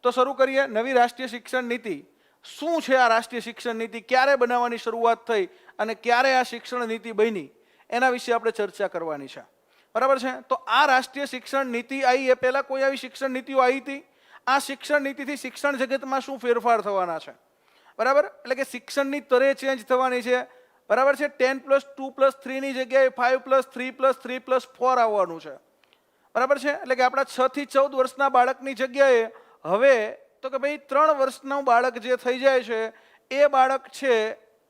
તો શરૂ કરીએ. નવી રાષ્ટ્રીય શિક્ષણ નીતિ શું છે? આ રાષ્ટ્રીય શિક્ષણ નીતિ ક્યારે બનાવવાની શરૂઆત થઈ અને ક્યારે આ શિક્ષણ નીતિ બની, એના વિશે આપણે ચર્ચા કરવાની છે. બરાબર છે? તો આ રાષ્ટ્રીય શિક્ષણ નીતિ આવી એ પહેલા કોઈ આવી શિક્ષણ નીતિઓ આવી હતી? આ શિક્ષણ નીતિથી શિક્ષણ જગતમાં શું ફેરફાર થવાના છે? બરાબર, એટલે કે શિક્ષણની તરે ચેન્જ થવાની છે. બરાબર છે? 10+2+3 ની જગ્યાએ 5+3+3+4 આવવાનું છે. બરાબર છે? એટલે કે આપણા 6 થી 14 વર્ષના બાળકની જગ્યાએ હવે તો કે ભાઈ 3 વર્ષનું બાળક જે થઈ જાય છે એ બાળક છે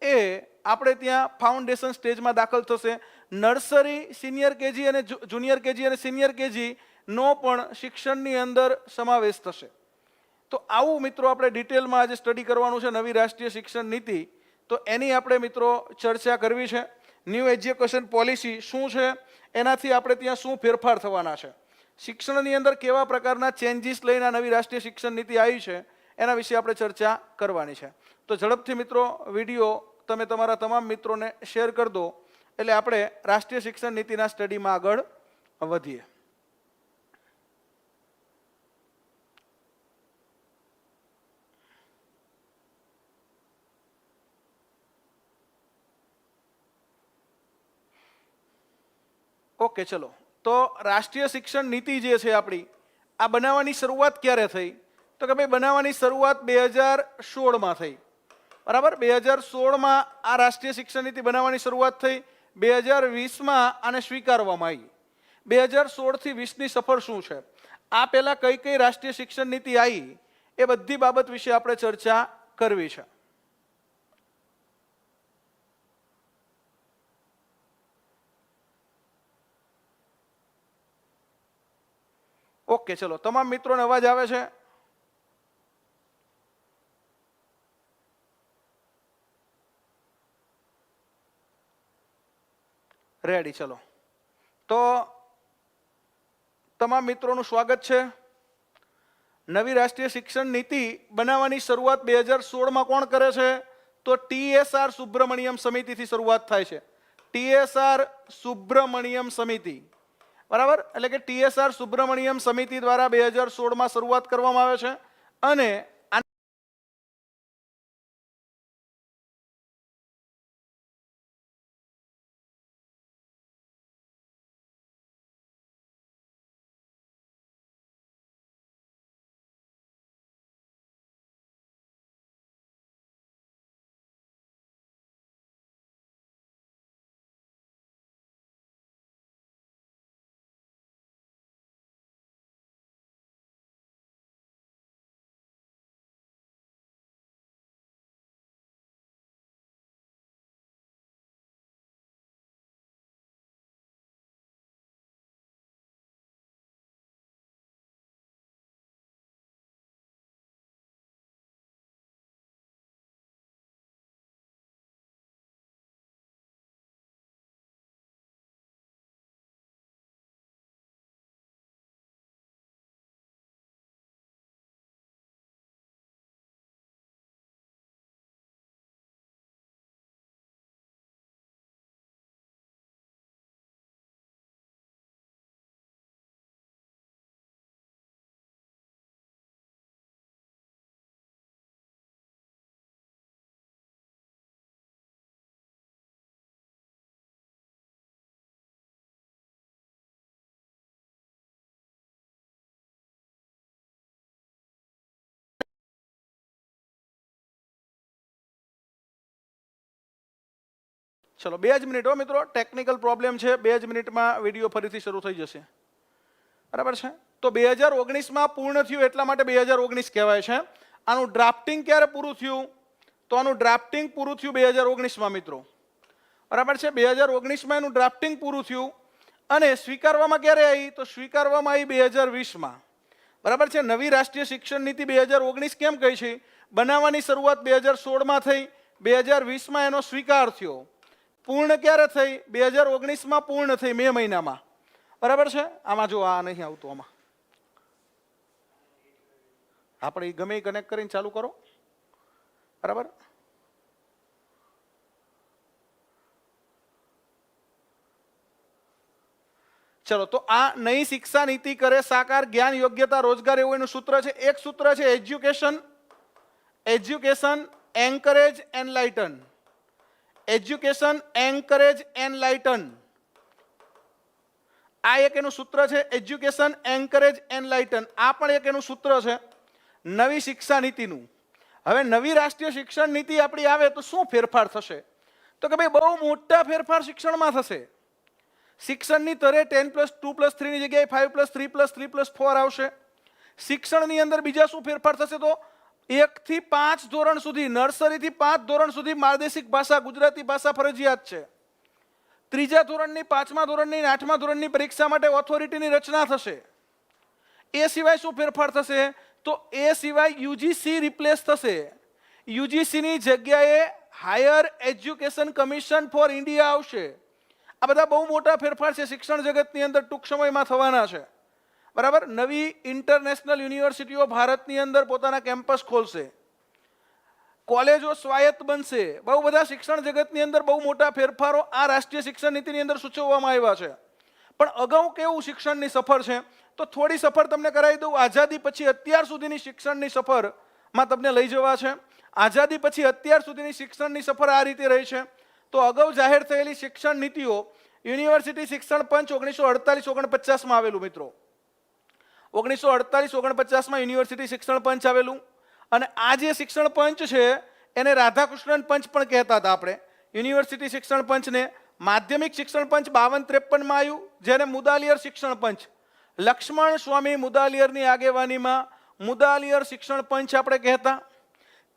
એ આપણે ત્યાં ફાઉન્ડેશન સ્ટેજમાં દાખલ થશે. નર્સરી, સિનિયર કેજી અને જુનિયર કેજી અને સિનિયર કેજી નો પણ શિક્ષણની અંદર સમાવેશ થશે. તો આવું મિત્રો આપણે ડિટેલમાં આજે સ્ટડી કરવાનું છે નવી રાષ્ટ્રીય શિક્ષણ નીતિ. તો એની આપણે મિત્રો ચર્ચા કરવી છે. ન્યૂ એજ્યુકેશન પોલિસી શું છે, એનાથી આપણે ત્યાં શું ફેરફાર થવાના છે, શિક્ષણની અંદર કેવા પ્રકારના ચેન્જીસ લઈને નવી રાષ્ટ્રીય શિક્ષણ નીતિ આવી છે, એના વિશે આપણે ચર્ચા કરવાની છે. તો ઝડપથી મિત્રો વિડીયો તમે તમારા તમામ મિત્રોને શેર કરી દો, એટલે આપણે રાષ્ટ્રીય શિક્ષણ નીતિના સ્ટડીમાં આગળ વધીએ. ઓકે, ચલો. તો રાષ્ટ્રીય શિક્ષણ નીતિ જે છે આપણી, આ બનાવવાની શરૂઆત ક્યારે થઈ? તો કે ભાઈ બનાવવાની શરૂઆત 2016માં થઈ. બરાબર, 2016માં આ રાષ્ટ્રીય શિક્ષણ નીતિ બનાવવાની શરૂઆત થઈ. 2020માં આને સ્વીકારવામાં આવી. 2016 થી 20ની સફર શું છે, આ પહેલા કઈ કઈ રાષ્ટ્રીય શિક્ષણ નીતિ આવી, એ બધી બાબત વિશે આપણે ચર્ચા કરવી છે. ઓકે, ચલો. તમામ મિત્રોને અવાજ આવે છે? રેડી, ચલો. તો તમામ મિત્રોનું સ્વાગત છે. નવી રાષ્ટ્રીય શિક્ષણ નીતિ બનાવવાની શરૂઆત 2016માં કોણ કરે છે? તો TSR સુબ્રમણ્યમ સમિતિથી શરૂઆત થાય છે. TSR સુબ્રમણ્યમ સમિતિ. બરાબર, એટલે કે TSR સુબ્રમણ્યમ સમિતિ દ્વારા 2016માં શરૂઆત કરવામાં આવે છે. અને ચલો 2 જ મિનિટ હો મિત્રો, ટેકનિકલ પ્રોબ્લેમ છે. 2 જ મિનિટમાં વિડીયો ફરીથી શરૂ થઈ જશે. બરાબર છે? તો 2019માં પૂર્ણ થયું એટલા માટે 2019 કહેવાય છે. આનું ડ્રાફ્ટિંગ ક્યારે પૂરું થયું? તો આનું ડ્રાફ્ટિંગ પૂરું થયું 2019માં મિત્રો. બરાબર છે? 2019માં એનું ડ્રાફ્ટિંગ પૂરું થયું. અને સ્વીકારવામાં ક્યારે આવી? તો સ્વીકારવામાં આવી 2020માં. બરાબર છે? નવી રાષ્ટ્રીય શિક્ષણ નીતિ 2019 કેમ કહી છે? બનાવવાની શરૂઆત 2016માં થઈ, 2020માં એનો સ્વીકાર થયો. પૂર્ણ ક્યારે થઈ? 2019માં પૂર્ણ થઈ, મે મહિનામાં. બરાબર છે? આમાં જો આ નહીં આવતું, આમાં આપણે ગમે કનેક્ટ કરીને ચાલુ કરો. બરાબર, ચલો, તો આ નઈ શિક્ષા નીતિ કરે સાકાર જ્ઞાન યોગ્યતા રોજગાર એવું એનું સૂત્ર છે. એક સૂત્ર છે education encourage enlighten. Education encourage enlighten, આ એક એનું સૂત્ર છે. એજ્યુકેશન એન્કરેજ એનલાઇટન, આ પણ એક એનું સૂત્ર છે નવી શિક્ષા નીતિનું. હવે નવી રાષ્ટ્રીય શિક્ષણ નીતિ આપણી આવે તો શું ફેરફાર થશે? તો કે ભાઈ બહુ મોટા ફેરફાર શિક્ષણમાં થશે. શિક્ષણની તરે 10+2+3 ની જગ્યાએ 5+3+3+4 આવશે. શિક્ષણની અંદર બીજા શું ફેરફાર થશે? તો 1 થી 5 ધોરણ સુધી, નર્સરીથી 5 ધોરણ સુધી માર્દેશિક ભાષા ગુજરાતી ભાષા ફરજિયાત છે. 3જા ધોરણની, 5મા ધોરણની, 8મા ધોરણની પરીક્ષા માટે ઓથોરિટીની રચના થશે. એ સિવાય શું ફેરફાર થશે? તો એ સિવાય યુજીસી રિપ્લેસ થશે. યુજીસીની જગ્યાએ higher education commission for India આવશે. આ બધા બહુ મોટા ફેરફાર છે શિક્ષણ જગતની અંદર, ટૂંક સમયમાં થવાના છે. બરાબર. નવી ઇન્ટરનેશનલ યુનિવર્સિટીઓ ભારતની અંદર પોતાના કેમ્પસ ખોલશે. કોલેજો સ્વાયત્ત બનશે. બહુ બધા શિક્ષણ જગતની અંદર બહુ મોટા ફેરફારો આ રાષ્ટ્રીય શિક્ષણ નીતિની અંદર સૂચવવામાં આવ્યા છે. પણ અગાઉ કેવું શિક્ષણની સફર છે? તો થોડી સફર તમને કરાવી દઉં. આઝાદી પછી અત્યાર સુધીની શિક્ષણની સફરમાં તમને લઈ જવા છે. આઝાદી પછી અત્યાર સુધીની શિક્ષણની સફર આ રીતે રહી છે. તો અગાઉ જાહેર થયેલી શિક્ષણ નીતિઓ, યુનિવર્સિટી શિક્ષણ પંચ 1948-49માં આવેલું મિત્રો. 1948-49માં યુનિવર્સિટી શિક્ષણ પંચ આવેલું. અને આ જે શિક્ષણ પંચ છે એને રાધાકૃષ્ણન પંચ પણ કહેતા હતા આપણે. યુનિવર્સિટી શિક્ષણ પંચને માધ્યમિક શિક્ષણ પંચ 52-53માં આવ્યું, જેને મુદાલિયર શિક્ષણ પંચ, લક્ષ્મણ સ્વામી મુદાલિયરની આગેવાનીમાં મુદાલિયર શિક્ષણ પંચ આપણે કહેતા.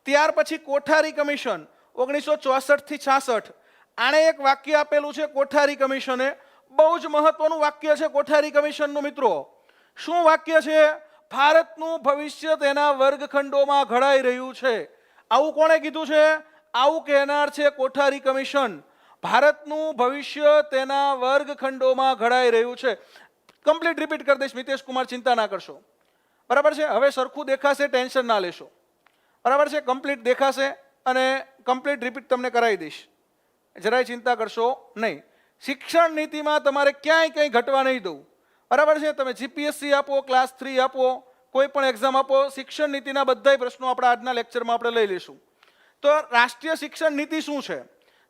ત્યાર પછી કોઠારી કમિશન 1964 થી 66, આણે એક વાક્ય આપેલું છે કોઠારી કમિશને. બહુ જ મહત્વનું વાક્ય છે કોઠારી કમિશનનું મિત્રો. શું વાક્ય છે? ભારતનું ભવિષ્ય તેના વર્ગખંડોમાં ઘડાઈ રહ્યું છે. આવું કોણે કીધું છે? આવું કહેનાર છે કોઠારી કમિશન. ભારતનું ભવિષ્ય તેના વર્ગખંડોમાં ઘડાઈ રહ્યું છે. કમ્પ્લીટ રિપીટ કરી દઈશ મિતેશ કુમાર, ચિંતા ના કરશો. બરાબર છે. હવે સરખું દેખાશે, ટેન્શન ના લેશો. બરાબર છે. કમ્પ્લીટ દેખાશે અને કમ્પ્લીટ રિપીટ તમને કરાવી દઈશ, જરાય ચિંતા કરશો નહીં. શિક્ષણ નીતિમાં તમારે ક્યાંય કંઈ ઘટવા નહીં દઉં. બરાબર છે. તમે જીપીએસસી આપો, ક્લાસ 3 આપો, કોઈ પણ એક્ઝામ આપો, શિક્ષણ નીતિના બધા પ્રશ્નો આપણે આજના લેક્ચરમાં આપણે લઈ લઈશું. તો રાષ્ટ્રીય શિક્ષણ નીતિ શું છે?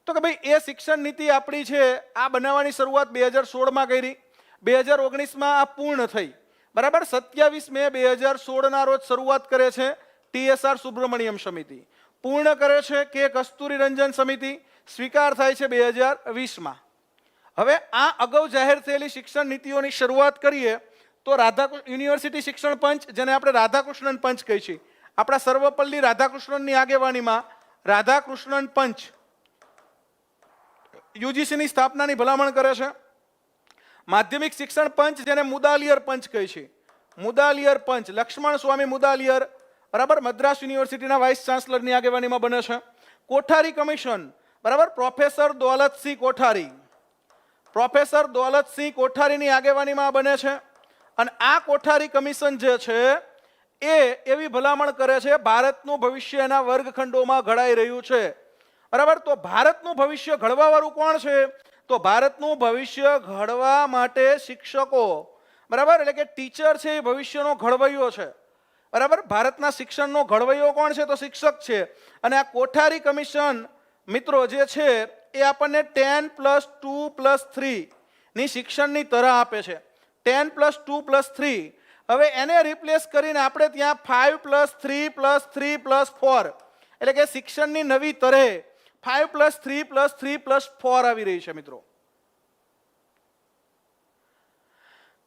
તો કે ભાઈ એ શિક્ષણ નીતિ આપણી છે આ બનાવવાની શરૂઆત 2016માં કરી. 2019માં આ પૂર્ણ થઈ. બરાબર. 27 મે 2016ના રોજ શરૂઆત કરે છે TSR સુબ્રમણ્યમ સમિતિ. પૂર્ણ કરે છે કે કસ્તુરી રંજન સમિતિ. સ્વીકાર થાય છે 2020માં. હવે આ અગાઉ જાહેર થયેલી શિક્ષણ નીતિઓની શરૂઆત કરીએ તો યુનિવર્સિટી શિક્ષણ પંચ, જેને આપણે રાધાકૃષ્ણન પંચ કહીએ છીએ, આપણા સર્વપલ્લી રાધાકૃષ્ણનની આગેવાનીમાં રાધાકૃષ્ણન પંચ યુજીસીની સ્થાપનાની ભલામણ કરે છે. માધ્યમિક શિક્ષણ પંચ, જેને મુદાલિયર પંચ કહે છે, મુદાલિયર પંચ, લક્ષ્મણ સ્વામી મુદાલિયર, બરાબર, મદ્રાસ યુનિવર્સિટીના વાઇસ ચાન્સલરની આગેવાનીમાં બને છે. કોઠારી કમિશન, બરાબર, પ્રોફેસર દોલતસિંહ કોઠારી, પ્રોફેસર દોલતસિંહ કોઠારીની આગેવાનીમાં બને છે. અને આ કોઠારી કમિશન જે છે એ એવી ભલામણ કરે છે ભારતનું ભવિષ્ય એના વર્ગખંડોમાં ઘડાઈ રહ્યું છે. બરાબર. તો ભારતનું ભવિષ્ય ઘડવા વાળું કોણ છે? તો ભારતનું ભવિષ્ય ઘડવા માટે શિક્ષકો, બરાબર, એટલે કે ટીચર છે એ ભવિષ્યનો ઘડવૈયો છે. બરાબર. ભારતના શિક્ષણનો ઘડવૈયો કોણ છે? તો શિક્ષક છે. અને આ કોઠારી કમિશન મિત્રો જે છે એ આપણને 10+2+3 ની શિક્ષણની તરહ આપે છે. 10+2+3. હવે એને રિપ્લેસ કરીને આપણે ત્યાં 5+3+3+4, એટલે કે શિક્ષણની નવી તરહ 5+3+3+4 આવી રહી છે મિત્રો.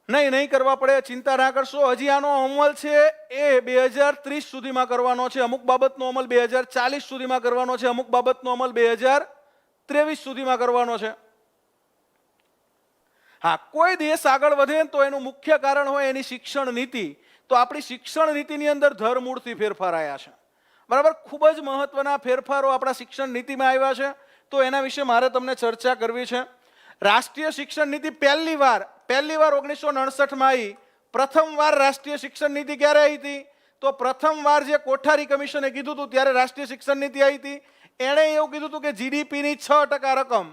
નહીં કરવા પડે, ચિંતા ના કરશો. હજી આનો અમલ છે એ 2030 સુધીમાં કરવાનો છે. અમુક બાબતનો અમલ 2040 સુધીમાં કરવાનો છે. અમુક બાબતનો અમલ 2023 સુધીમાં કરવાનો છે. હા, કોઈ દેશ આગળ વધે તો એનું મુખ્ય કારણ હોય એની શિક્ષણ નીતિ. તો આપણી શિક્ષણ નીતિની અંદર ધરમૂળથી ફેરફાર આવ્યા છે. બરાબર. ખૂબ જ મહત્વના ફેરફારો આપણા શિક્ષણ નીતિમાં આવ્યા છે. તો એના વિશે મારે તમને ચર્ચા કરવી છે. રાષ્ટ્રીય શિક્ષણ નીતિ પહેલી વાર 1969માં આવી. પ્રથમવાર રાષ્ટ્રીય શિક્ષણ નીતિ ક્યારે આવી હતી? તો પ્રથમવાર જે કોઠારી કમિશને કીધું હતું ત્યારે રાષ્ટ્રીય શિક્ષણ નીતિ આવી હતી. એણે એવું કીધું હતું કે જીડીપીની 6% રકમ,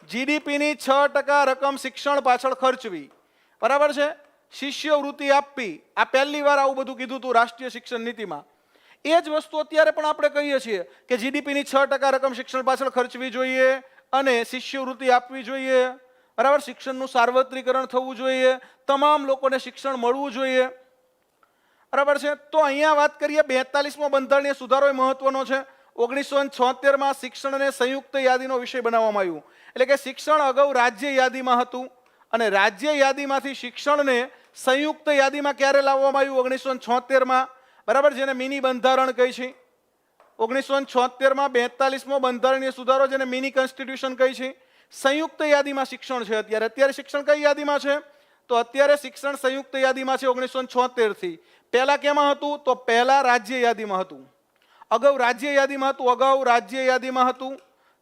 જીડીપીની 6% રકમ શિક્ષણ પાછળ ખર્ચવી. બરાબર છે. શિષ્યવૃત્તિ આપવી, આ પહેલી વાર આવું બધું કીધું હતું રાષ્ટ્રીય શિક્ષણ નીતિમાં. એ જ વસ્તુ અત્યારે પણ આપણે કહીએ છીએ કે જીડીપીની 6% રકમ શિક્ષણ પાછળ ખર્ચવી જોઈએ અને શિષ્યવૃત્તિ આપવી જોઈએ. બરાબર, શિક્ષણનું સાર્વત્રિકરણ થવું જોઈએ, તમામ લોકોને શિક્ષણ મળવું જોઈએ. બરાબર છે. તો અહીંયા વાત કરીએ 42મો બંધારણીય સુધારો એ મહત્વનો છે. 1976માં શિક્ષણને સંયુક્ત યાદીનો વિષય બનાવવામાં આવ્યું. એટલે કે શિક્ષણ અગાઉ રાજ્ય યાદીમાં હતું અને રાજ્ય યાદીમાંથી શિક્ષણને સંયુક્ત યાદીમાં ક્યારે લાવવામાં આવ્યું? 1976માં. બરાબર, જેને મિની બંધારણ કહી છે. 1976માં 42મો બંધારણીય સુધારો, જેને મિની કોન્સ્ટિટ્યુશન કહી છે. સંયુક્ત યાદીમાં શિક્ષણ છે અત્યારે શિક્ષણ કઈ યાદીમાં છે? તો અત્યારે શિક્ષણ સંયુક્ત યાદીમાં છે 1976 થી. પહેલા કેમાં હતું? તો પહેલા રાજ્ય યાદીમાં હતું. અગાઉ રાજ્ય યાદીમાં હતું.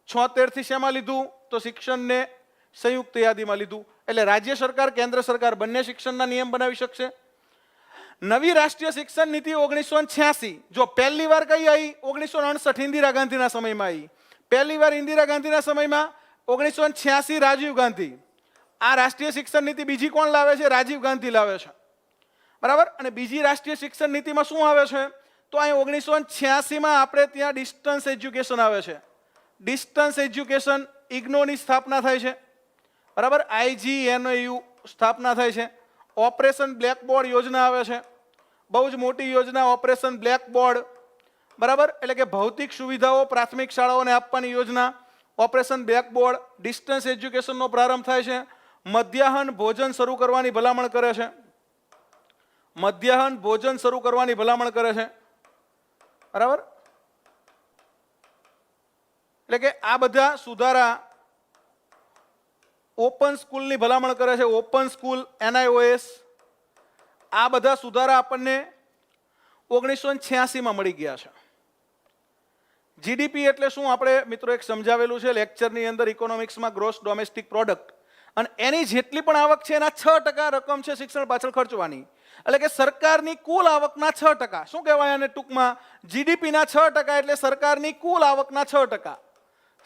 76 થી શેમાં લીધું? તો શિક્ષણને સંયુક્ત યાદીમાં લીધું. એટલે રાજ્ય સરકાર, કેન્દ્ર સરકાર બંને શિક્ષણના નિયમ બનાવી શકશે. નવી રાષ્ટ્રીય શિક્ષણ નીતિ 1986, જો પહેલી વાર કઈ આવી? 1959 ઇન્દિરા ગાંધીના સમયમાં આવી. પહેલી વાર ઇન્દિરા ગાંધીના સમયમાં. 1986 રાજીવ ગાંધી. આ રાષ્ટ્રીય શિક્ષણ નીતિ બીજી કોણ લાવે છે? રાજીવ ગાંધી લાવે છે. બરાબર. અને બીજી રાષ્ટ્રીય શિક્ષણ નીતિમાં શું આવે છે? તો અહીં 1986માં આપણે ત્યાં ડિસ્ટન્સ એજ્યુકેશન આવે છે. ડિસ્ટન્સ એજ્યુકેશન ઇગ્નોની સ્થાપના થાય છે. બરાબર, IGNOU સ્થાપના થાય છે. ઓપરેશન બ્લેકબોર્ડ યોજના આવે છે, બહુ જ મોટી યોજના ઓપરેશન બ્લેકબોર્ડ. બરાબર, એટલે કે ભૌતિક સુવિધાઓ પ્રાથમિક શાળાઓને આપવાની યોજના ઓપરેશન બ્લેકબોર્ડ. ડિસ્ટન્સ એજ્યુકેશનનો પ્રારંભ થાય છે. મધ્યાહન ભોજન શરૂ કરવાની ભલામણ કરે છે. મધ્યાહન ભોજન શરૂ કરવાની ભલામણ કરે છે. બરાબર, એટલે કે આ બધા સુધારા. ઓપન સ્કૂલની ભલામણ કરે છે. ઓપન સ્કૂલ, NIOS, આ બધા સુધારા આપણને 1986માં મળી ગયા છે. જીડીપી એટલે શું? આપણે મિત્રો એક સમજાવેલું છે લેક્ચરની અંદર ઇકોનોમિક્સમાં, ગ્રોસ ડોમેસ્ટિક પ્રોડક્ટ. અને એની જેટલી પણ આવક છે એના 6% રકમ છે શિક્ષણ પાછળ ખર્ચવાની. એટલે કે સરકારની કુલ આવકના 6%. શું કહેવાય આને ટૂંકમાં? જીડીપીના 6%, એટલે સરકારની કુલ આવકના 6%.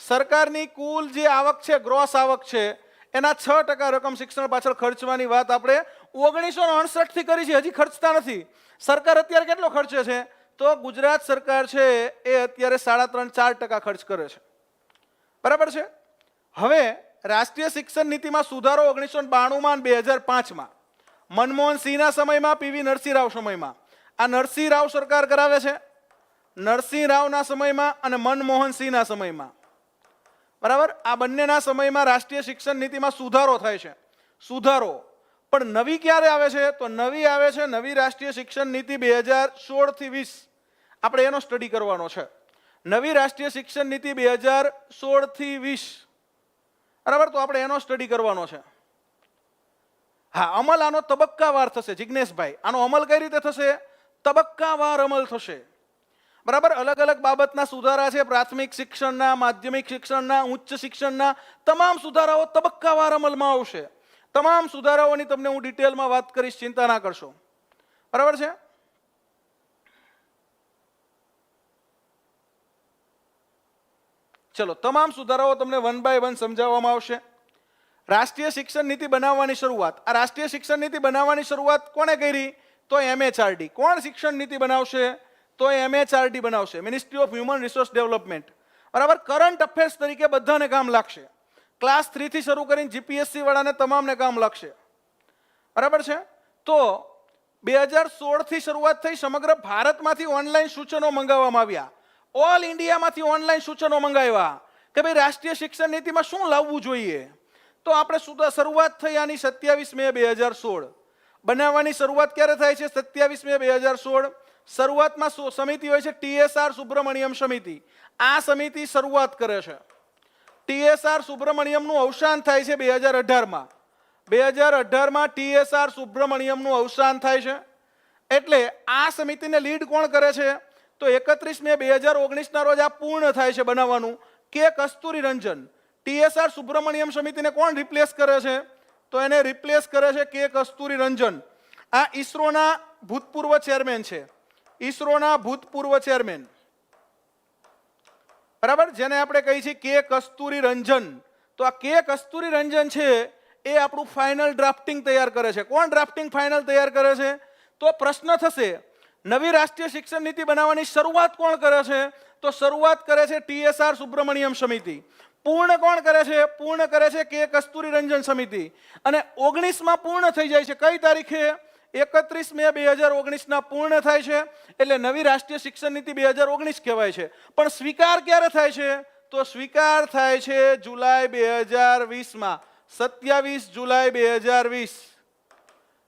સરકારની કુલ જે આવક છે, ગ્રોસ આવક છે, એના 6% રકમ શિક્ષણ પાછળ ખર્ચવાની વાત આપણે 1959 થી કરી છે. હજી ખર્ચતા નથી. સરકાર અત્યારે કેટલો ખર્ચે છે? તો ગુજરાત સરકાર છે એ અત્યારે 3.5-4% ખર્ચ કરે છે. બરાબર છે. હવે રાષ્ટ્રીય શિક્ષણ નીતિમાં સુધારો 1992માં અને 2005માં. મનમોહન સિંહના સમયમાં, PV નરસિંહ રાવ સમયમાં. આ નરસિંહ રાવ સરકાર કરાવે છે. નરસિંહ રાવના સમયમાં અને મનમોહન સિંહના સમયમાં. બરાબર, આ બંનેના સમયમાં રાષ્ટ્રીય શિક્ષણ નીતિમાં સુધારો થાય છે. સુધારો. પણ નવી ક્યારે આવે છે? તો નવી આવે છે નવી રાષ્ટ્રીય શિક્ષણ નીતિ 2016 થી 20. આપણે એનો સ્ટડી કરવાનો છે. નવી રાષ્ટ્રીય શિક્ષણ નીતિ 2016 થી 20. બરાબર, તો આપણે એનો સ્ટડી કરવાનો છે. હા, અમલ આનો તબક્કાવાર થશે જિજ્ઞેશભાઈ. આનો અમલ કઈ રીતે થશે? તબક્કાવાર અમલ થશે. બરાબર, અલગ અલગ બાબતના સુધારા છે. પ્રાથમિક શિક્ષણના, માધ્યમિક શિક્ષણના, ઉચ્ચ શિક્ષણના તમામ સુધારાઓ તબક્કાવાર અમલમાં આવશે. તમામ સુધારાઓની તમને હું ડિટેલમાં વાત કરીશ, ચિંતા ના કરશો. બરાબર છે. ચલો, તમામ સુધારાઓ તમને 1 by 1 સમજાવવામાં આવશે. રાષ્ટ્રીય શિક્ષણ નીતિ બનાવવાની શરૂઆત. આ રાષ્ટ્રીય શિક્ષણ નીતિ બનાવવાની શરૂઆત કોણે કરી? તો MHRD. કોણ શિક્ષણ નીતિ બનાવશે? તો MHRD બનાવશે, ministry of human resource development. બરાબર, કરંટ અફેર્સ તરીકે બધાને કામ લાગશે. ક્લાસ 3 થી શરૂ કરીને GPSC વાળાને તમામને કામ લાગશે. બરાબર છે. તો 2016 થી શરૂઆત થઈ. સમગ્ર ભારતમાંથી ઓનલાઈન સૂચનો મંગાવવામાં આવ્યા. ઓલ ઇન્ડિયામાંથી ઓનલાઈન સૂચનો મંગાવ્યા કે ભાઈ રાષ્ટ્રીય શિક્ષણ નીતિમાં શું લાવવું જોઈએ. તો આપણે શરૂઆત થઈ આની 27 મે 2016. બનાવવાની શરૂઆત ક્યારે થાય છે? 27 મે 2016. શરૂઆતમાં સમિતિ હોય છે TSR સુબ્રમણ્યમ સમિતિ. આ સમિતિ શરૂઆત કરે છે. TSR સુબ્રમણ્યમનું અવસાન થાય છે 2018માં. 2018માં TSR સુબ્રમણ્યમનું અવસાન થાય છે. એટલે આ સમિતિને લીડ કોણ કરે છે? તો 31 મે 2019ના રોજ આ પૂર્ણ થાય છે બનાવવાનું. કે કસ્તુરી રંજન. TSR સુબ્રમણ્યમ સમિતિને કોણ રિપ્લેસ કરે છે? તો એને રિપ્લેસ કરે છે કે કસ્તુરી રંજન. આ ઈસરોના ભૂતપૂર્વ ચેરમેન છે. ઈસરોના ભૂતપૂર્વ ચેરમેન. બરાબર, જેને આપણે કહી છીએ કે કસ્તુરી રંજન. તો આ કે કસ્તુરી રંજન છે એ આપણું ફાઇનલ ડ્રાફ્ટિંગ તૈયાર કરે છે. કોણ ડ્રાફ્ટિંગ ફાઇનલ તૈયાર કરે છે? તો પ્રશ્ન થશે, નવી રાષ્ટ્રીય શિક્ષણ નીતિ બનાવવાની શરૂઆત કોણ કરે છે? તો શરૂઆત કરે છે TSR સુબ્રમણ્યમ સમિતિ. પૂર્ણ કોણ કરે છે? પૂર્ણ કરે છે કે કસ્તુરી રંજન સમિતિ. અને 19માં પૂર્ણ થઈ જાય છે. કઈ તારીખે? 31 મે 2019 પૂર્ણ થાય છે. એટલે નવી રાષ્ટ્રીય શિક્ષણ નીતિ 2019 કહેવાય છે. પણ સ્વીકાર ક્યારે થાય છે? તો સ્વીકાર થાય છે જુલાઈ 2020માં, 27 જુલાઈ 2020.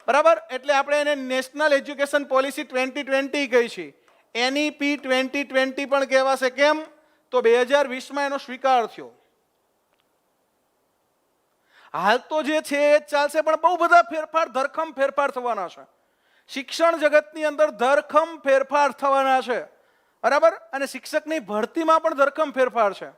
બરાબર? એટલે આપણે એને નેશનલ એજ્યુકેશન પોલિસી 2020 કહી છે. NEP 2020 પણ કહેવાશે. કેમ? તો 2020માં એનો સ્વીકાર થયો. હાલ તો જે છે એ ચાલશે, પણ બહુ બધા ફેરફાર, ધરખમ ફેરફાર થવાના છે. શિક્ષણ જગતની અંદર ધરખમ ફેરફાર થવાના છે. બરાબર? અને શિક્ષકની ભરતીમાં પણ ધરખમ ફેરફાર છે.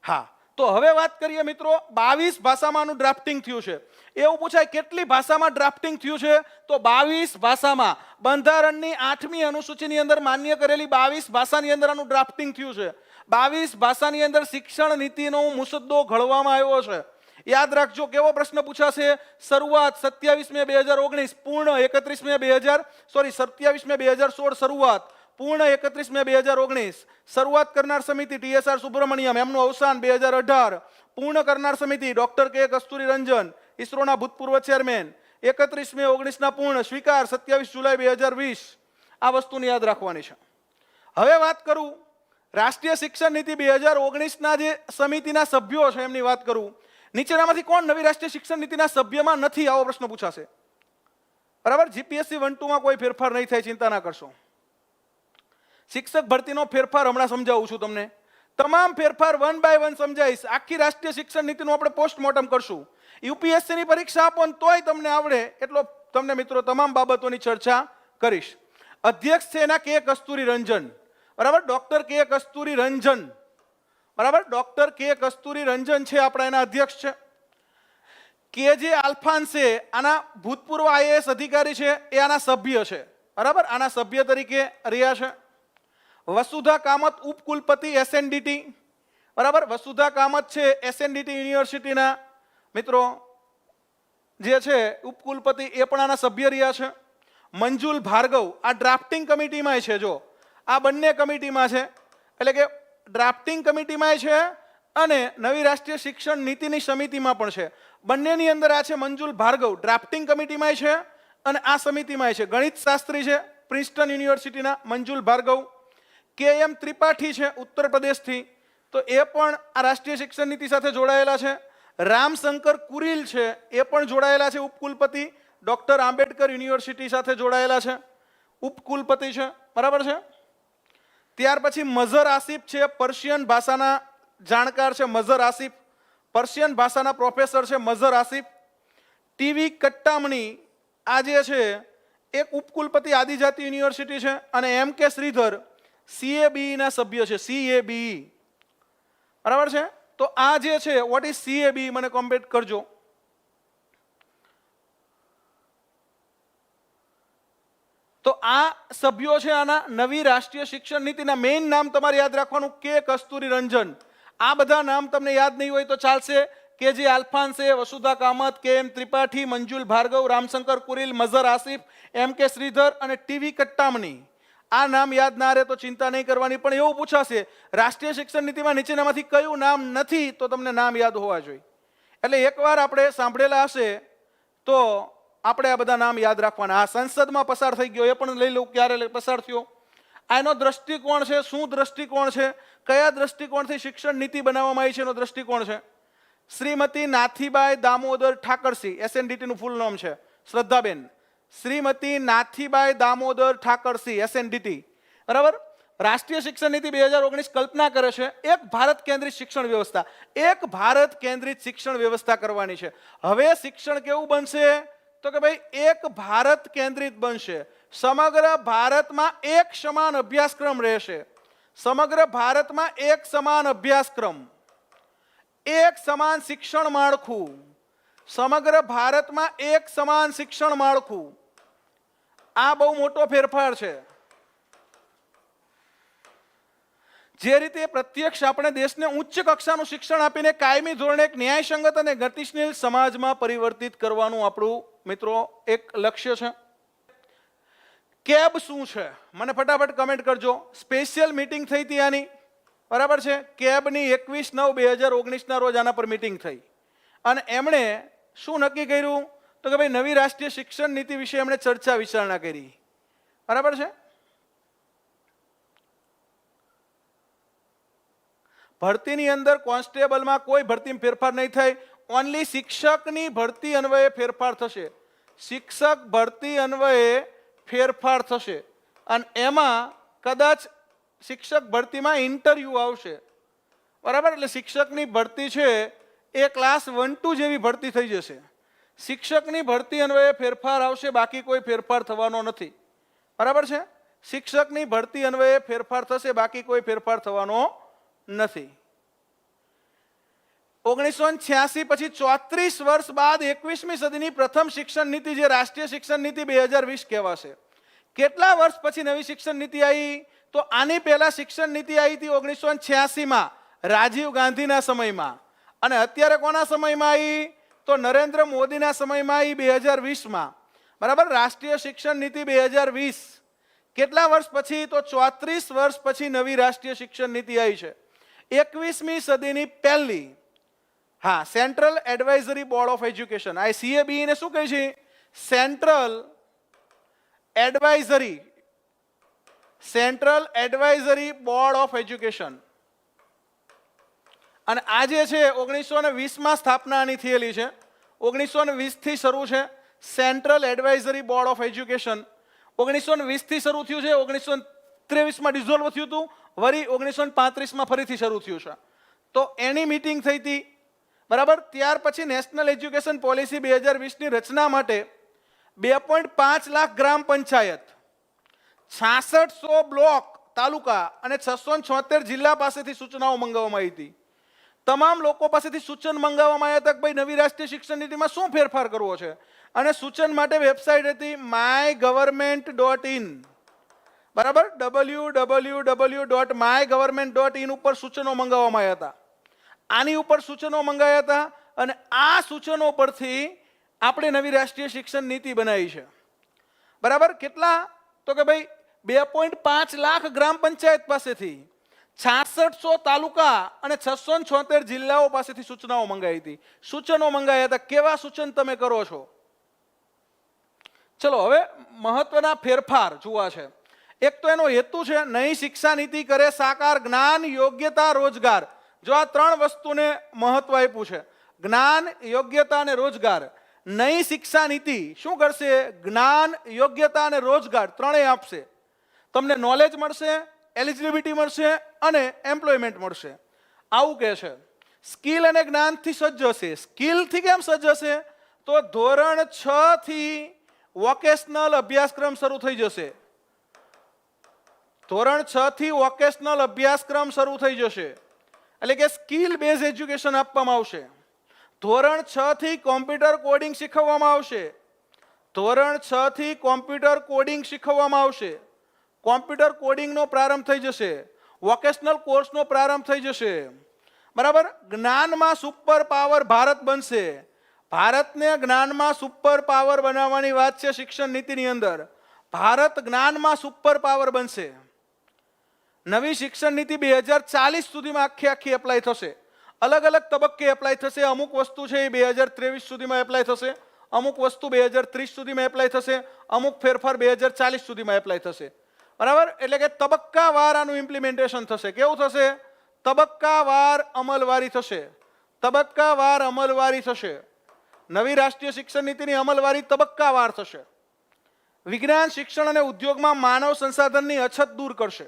હા, તો હવે વાત કરીએ મિત્રો, 22 ભાષામાં આનું ડ્રાફ્ટિંગ થયું છે. એવું પૂછાય કેટલી ભાષામાં ડ્રાફ્ટિંગ થયું છે? તો 22 ભાષામાં. બંધારણની 8મી અનુસૂચિની અંદર માન્ય કરેલી 22 ભાષાની અંદર આનું ડ્રાફ્ટિંગ થયું છે. 22 ભાષાની અંદર શિક્ષણ નીતિનો મુસદ્દો ઘડવામાં આવ્યો છે. યાદ રાખજો, કેવો પ્રશ્ન પૂછાશે? શરૂઆત 27 મે 2019, પૂર્ણ 27 મે 2016 શરૂઆત, પૂર્ણ 31 મે 2019. શરૂઆત કરનાર સમિતિ TSR સુબ્રમણ્યમ, એમનું અવસાન 2018. પૂર્ણ કરનાર સમિતિ ડોક્ટર કે કસ્તુરી રંજન, ઇસરોના ભૂતપૂર્વ ચેરમેન. 31 મે 19 પૂર્ણ. સ્વીકાર 27 જુલાઈ 2020. આ વસ્તુને યાદ રાખવાની છે. હવે વાત કરું રાષ્ટ્રીય શિક્ષણ નીતિ 2019ના જે સમિતિના સભ્યો છે એમની વાત કરું. નીચેનામાંથી કોણ નવી રાષ્ટ્રીય શિક્ષણ નીતિના સભ્યમાં નથી? આવો પ્રશ્ન પૂછાશે. બરાબર? GPSC 1-2માં કોઈ ફેરફાર નહીં થાય, ચિંતા ના કરશો. શિક્ષક ભરતીનો ફેરફાર હમણાં સમજાવું છું તમને. તમામ ફેરફાર 1 by 1 સમજાવીશ. આખી રાષ્ટ્રીય શિક્ષણ નીતિનું આપણે પોસ્ટમોર્ટમ કરશું. UPSC ની પરીક્ષા આપો ને તોય તમને આવડે એટલો તમને મિત્રો તમામ બાબતોની ચર્ચા કરીશ. અધ્યક્ષ છે એના કે કસ્તુરી રંજન. બરાબર? ડોક્ટર કે કસ્તુરી રંજન. બરાબર? ડોક્ટર કે કસ્તુરી રંજન છે આપણા એના અધ્યક્ષ છે. KJ આલ્ફાન્સે આના ભૂતપૂર્વ IAS અધિકારી છે, એ આના સભ્ય છે. બરાબર? આના સભ્ય તરીકે રહ્યા છે. વસુધા કામત ઉપકુલપતિ SNDT. બરાબર? વસુધા કામત છે SNDT યુનિવર્સિટીના મિત્રો જે છે ઉપકુલપતિ, એ પણ આના સભ્ય રહ્યા છે. મંજુલ ભાર્ગવ આ ડ્રાફ્ટિંગ કમિટીમાં છે. જો આ બંને કમિટીમાં છે, એટલે કે ડ્રાફ્ટિંગ કમિટીમાં છે અને નવી રાષ્ટ્રીય શિક્ષણ નીતિની સમિતિમાં પણ છે. બંનેની અંદર આ છે મંજુલ ભાર્ગવ, ડ્રાફ્ટિંગ કમિટીમાં છે અને આ સમિતિમાં છે. ગણિત શાસ્ત્રી છે પ્રિન્સ્ટન યુનિવર્સિટીના મંજુલ ભાર્ગવ. KM ત્રિપાઠી છે ઉત્તર પ્રદેશથી, તો એ પણ આ રાષ્ટ્રીય શિક્ષણ નીતિ સાથે જોડાયેલા છે. રામશંકર કુરીલ છે, એ પણ જોડાયેલા છે, ઉપકુલપતિ ડોક્ટર આંબેડકર યુનિવર્સિટી સાથે જોડાયેલા છે, ઉપકુલપતિ છે. બરાબર છે? ત્યાર પછી મઝહર આસિફ છે, પર્શિયન ભાષાના જાણકાર છે. મઝહર આસિફ પર્શિયન ભાષાના પ્રોફેસર છે. મઝહર આસિફ. TV કટ્ટામણી આ જે છે એક ઉપકુલપતિ આદિજાતિ યુનિવર્સિટી છે. અને MK શ્રીધર CABE ના સભ્ય છે. CABE. બરાબર છે? તો આ જે છે વોટ ઇઝ CABE મને કોમેન્ટ કરજો. તો આ સભ્યો છે આના નવી રાષ્ટ્રીય શિક્ષણ નીતિના. મેઇન નામ તમારે યાદ રાખવાનું કે કસ્તુરી રંજન. આ બધા નામ તમને યાદ નહીં હોય તો ચાલશે. KJ આલ્ફાન્સે, વસુધા કામત, KM ત્રિપાઠી, મંજુલ ભાર્ગવ, રામશંકર કુરીલ, મઝહર આસિફ, MK શ્રીધર અને TV કટ્ટામણી. આ નામ યાદ ના રહે તો ચિંતા નહીં કરવાની. પણ એવું પૂછાશે રાષ્ટ્રીય શિક્ષણ નીતિમાં નીચેનામાંથી કયું નામ નથી, તો તમને નામ યાદ હોવા જોઈએ. એટલે એકવાર આપણે સાંભળેલા હશે તો આપણે આ બધા નામ યાદ રાખવાના. આ સંસદમાં પસાર થઈ ગયો, એ પણ લઈ લઉં ક્યારે પસાર થયો. આનો દ્રષ્ટિકોણ છે, શું દ્રષ્ટિકોણ છે, કયા દ્રષ્ટિકોણથી શિક્ષણ નીતિ બનાવવામાં આવી છે એનો દ્રષ્ટિકોણ છે. શ્રીમતી નાથીબાઈ દામોદર ઠાકરસી, SNDT નું ફૂલ નામ છે શ્રદ્ધાબેન. શ્રીમતી નાથીબાઈ દામોદર ઠાકરસી, SNDT. બરાબર? રાષ્ટ્રીય શિક્ષણ નીતિ 2019 કલ્પના કરે છે એક ભારત કેન્દ્રિત શિક્ષણ વ્યવસ્થા. એક ભારત કેન્દ્રિત શિક્ષણ વ્યવસ્થા કરવાની છે. હવે શિક્ષણ કેવું બનશે? તો કે ભાઈ એક ભારત કેન્દ્રિત બનશે. સમગ્ર ભારતમાં એક સમાન અભ્યાસક્રમ રહેશે. સમગ્ર ભારતમાં એક સમાન અભ્યાસક્રમ, એક સમાન શિક્ષણ માળખું. સમગ્ર ભારતમાં એક સમાન શિક્ષણ માળખું. આ બહુ મોટો ફેરફાર છે. જે રીતે પ્રત્યક્ષ આપણે દેશને ઉચ્ચ કક્ષાનું શિક્ષણ આપીને કાયમી ધોરણે એક ન્યાયસંગત અને ગતિશીલ સમાજમાં પરિવર્તિત કરવાનું આપણું મિત્રો એક લક્ષ્ય છે. કેબ શું છે? મને ફટાફટ કમેન્ટ કરજો. સ્પેશિયલ મીટિંગ થઈ હતી આની, બરાબર છે. કેબની 21/9/2019 રોજ આના પર મીટિંગ થઈ અને એમણે શું નક્કી કર્યું તો કે ભાઈ નવી રાષ્ટ્રીય શિક્ષણ નીતિ વિશે એમણે ચર્ચા વિચારણા કરી, બરાબર છે. ભરતીની અંદર કોન્સ્ટેબલમાં કોઈ ભરતીમાં ફેરફાર નહીં થાય, ઓનલી શિક્ષકની ભરતી અન્વયે ફેરફાર થશે. શિક્ષક ભરતી અન્વયે ફેરફાર થશે અને એમાં કદાચ શિક્ષક ભરતીમાં ઇન્ટરવ્યૂ આવશે, બરાબર. એટલે શિક્ષકની ભરતી છે એ ક્લાસ 1-2 જેવી ભરતી થઈ જશે. શિક્ષકની ભરતી અન્વયે ફેરફાર આવશે, બાકી કોઈ ફેરફાર થવાનો નથી, બરાબર છે. શિક્ષકની ભરતી અન્વયે ફેરફાર થશે, બાકી કોઈ ફેરફાર થવાનો નથી. 1986 પછી 34 વર્ષ બાદ 21મી સદીની પ્રથમ શિક્ષણ નીતિ જે રાષ્ટ્રીય શિક્ષણ નીતિ 2020 કહેવાશે. કેટલા વર્ષ પછી નવી શિક્ષણ નીતિ આવી? તો આની પહેલા શિક્ષણ નીતિ આવી હતી 1986માં રાજીવ ગાંધીના સમયમાં, અને અત્યારે કોના સમયમાં આવી? તો નરેન્દ્ર મોદીના સમયમાં આવી 2020માં, બરાબર. રાષ્ટ્રીય શિક્ષણ નીતિ 2020 કેટલા વર્ષ પછી? તો 34 વર્ષ પછી નવી રાષ્ટ્રીય શિક્ષણ નીતિ આવી છે. 21મી સદીની પહેલી. હા, central advisory board of education, આ CABE ને શું કહે છે? Central advisory board of education. અને આ જે છે 1920માં સ્થાપના આની થયેલી છે. 1920 થી શરૂ છે central advisory board of education. 1920 થી શરૂ થયું છે, 1923માં ડિઝોલ્વ થયું હતું, વળી 1935માં ફરીથી શરૂ થયું છે. તો એની મીટિંગ થઈ હતી, બરાબર. ત્યાર પછી નેશનલ એજ્યુકેશન પોલિસી 2020ની રચના માટે 2.5 લાખ ગ્રામ પંચાયત, 6600 બ્લોક તાલુકા અને 676 જિલ્લા પાસેથી સૂચનાઓ મંગાવવામાં આવી હતી. તમામ લોકો પાસેથી સૂચન મંગાવવામાં આવ્યા હતા કે ભાઈ નવી રાષ્ટ્રીય શિક્ષણ નીતિમાં શું ફેરફાર કરવો છે, અને સૂચન માટે વેબસાઇટ હતી mygovernment.in, બરાબર. www.mygovernment.in ઉપર સૂચનો મંગાવવામાં આવ્યા હતા. આની ઉપર સૂચનો મંગાવ્યા હતા અને આ સૂચનો પરથી આપણે નવી રાષ્ટ્રીય શિક્ષણ નીતિ બનાવી છે, બરાબર. કેટલા? તો કે ભાઈ 2.5 લાખ ગ્રામ પંચાયત પાસેથી, 6600 તાલુકા અને 676 જિલ્લાઓ પાસેથી સૂચનાઓ મંગાવી હતી, સૂચનો મંગાવ્યા હતા. કેવા સૂચન તમે કરો છો? ચલો હવે મહત્વના ફેરફાર જોવા છે. એક તો એનો હેતુ છે નવી શિક્ષા નીતિ કરે સાકાર જ્ઞાન, યોગ્યતા, રોજગાર. જો આ ત્રણ વસ્તુને મહત્વ આપ્યું છે, જ્ઞાન, યોગ્યતા અને રોજગાર. નવી શિક્ષા નીતિ શું કરશે? જ્ઞાન, યોગ્યતા અને રોજગાર ત્રણેય આપશે. તમને નોલેજ મળશે, એલિજિબિલિટી મળશે અને એમ્પ્લોયમેન્ટ મળશે. આવું કહે છે. સ્કિલ અને જ્ઞાનથી સજ્જ હશે. સ્કિલથી કેમ સજ્જ હશે? તો ધોરણ 6 થી વોકેશનલ અભ્યાસક્રમ શરૂ થઈ જશે. ધોરણ 6 થી વોકેશનલ અભ્યાસક્રમ શરૂ થઈ જશે, એટલે કે સ્કિલ બેઝ એજ્યુકેશન આપવામાં આવશે. ધોરણ 6 થી કોમ્પ્યુટર કોડિંગ શીખવવામાં આવશે. ધોરણ 6 થી કોમ્પ્યુટર કોડિંગ શીખવવામાં આવશે. કોમ્પ્યુટર કોડિંગનો પ્રારંભ થઈ જશે, વોકેશનલ કોર્સનો પ્રારંભ થઈ જશે, બરાબર. જ્ઞાનમાં સુપર પાવર ભારત બનશે. ભારતને જ્ઞાનમાં સુપર પાવર બનાવવાની વાત છે શિક્ષણ નીતિની અંદર. ભારત જ્ઞાનમાં સુપર પાવર બનશે. નવી શિક્ષણ નીતિ 2040 સુધીમાં આખી એપ્લાય થશે. અલગ અલગ તબક્કે એપ્લાય થશે. અમુક વસ્તુ છે એ 2023 સુધીમાં એપ્લાય થશે, અમુક વસ્તુ 2030 સુધીમાં એપ્લાય થશે, અમુક ફેરફાર 2040 સુધીમાં એપ્લાય થશે, બરાબર. એટલે કે તબક્કાવાર આનું ઇમ્પ્લિમેન્ટેશન થશે. કેવું થશે? તબક્કાવાર અમલવારી થશે. તબક્કાવાર અમલવારી થશે. નવી રાષ્ટ્રીય શિક્ષણ નીતિની અમલવારી તબક્કાવાર થશે. વિજ્ઞાન, શિક્ષણ અને ઉદ્યોગમાં માનવ સંસાધનની અછત દૂર કરશે,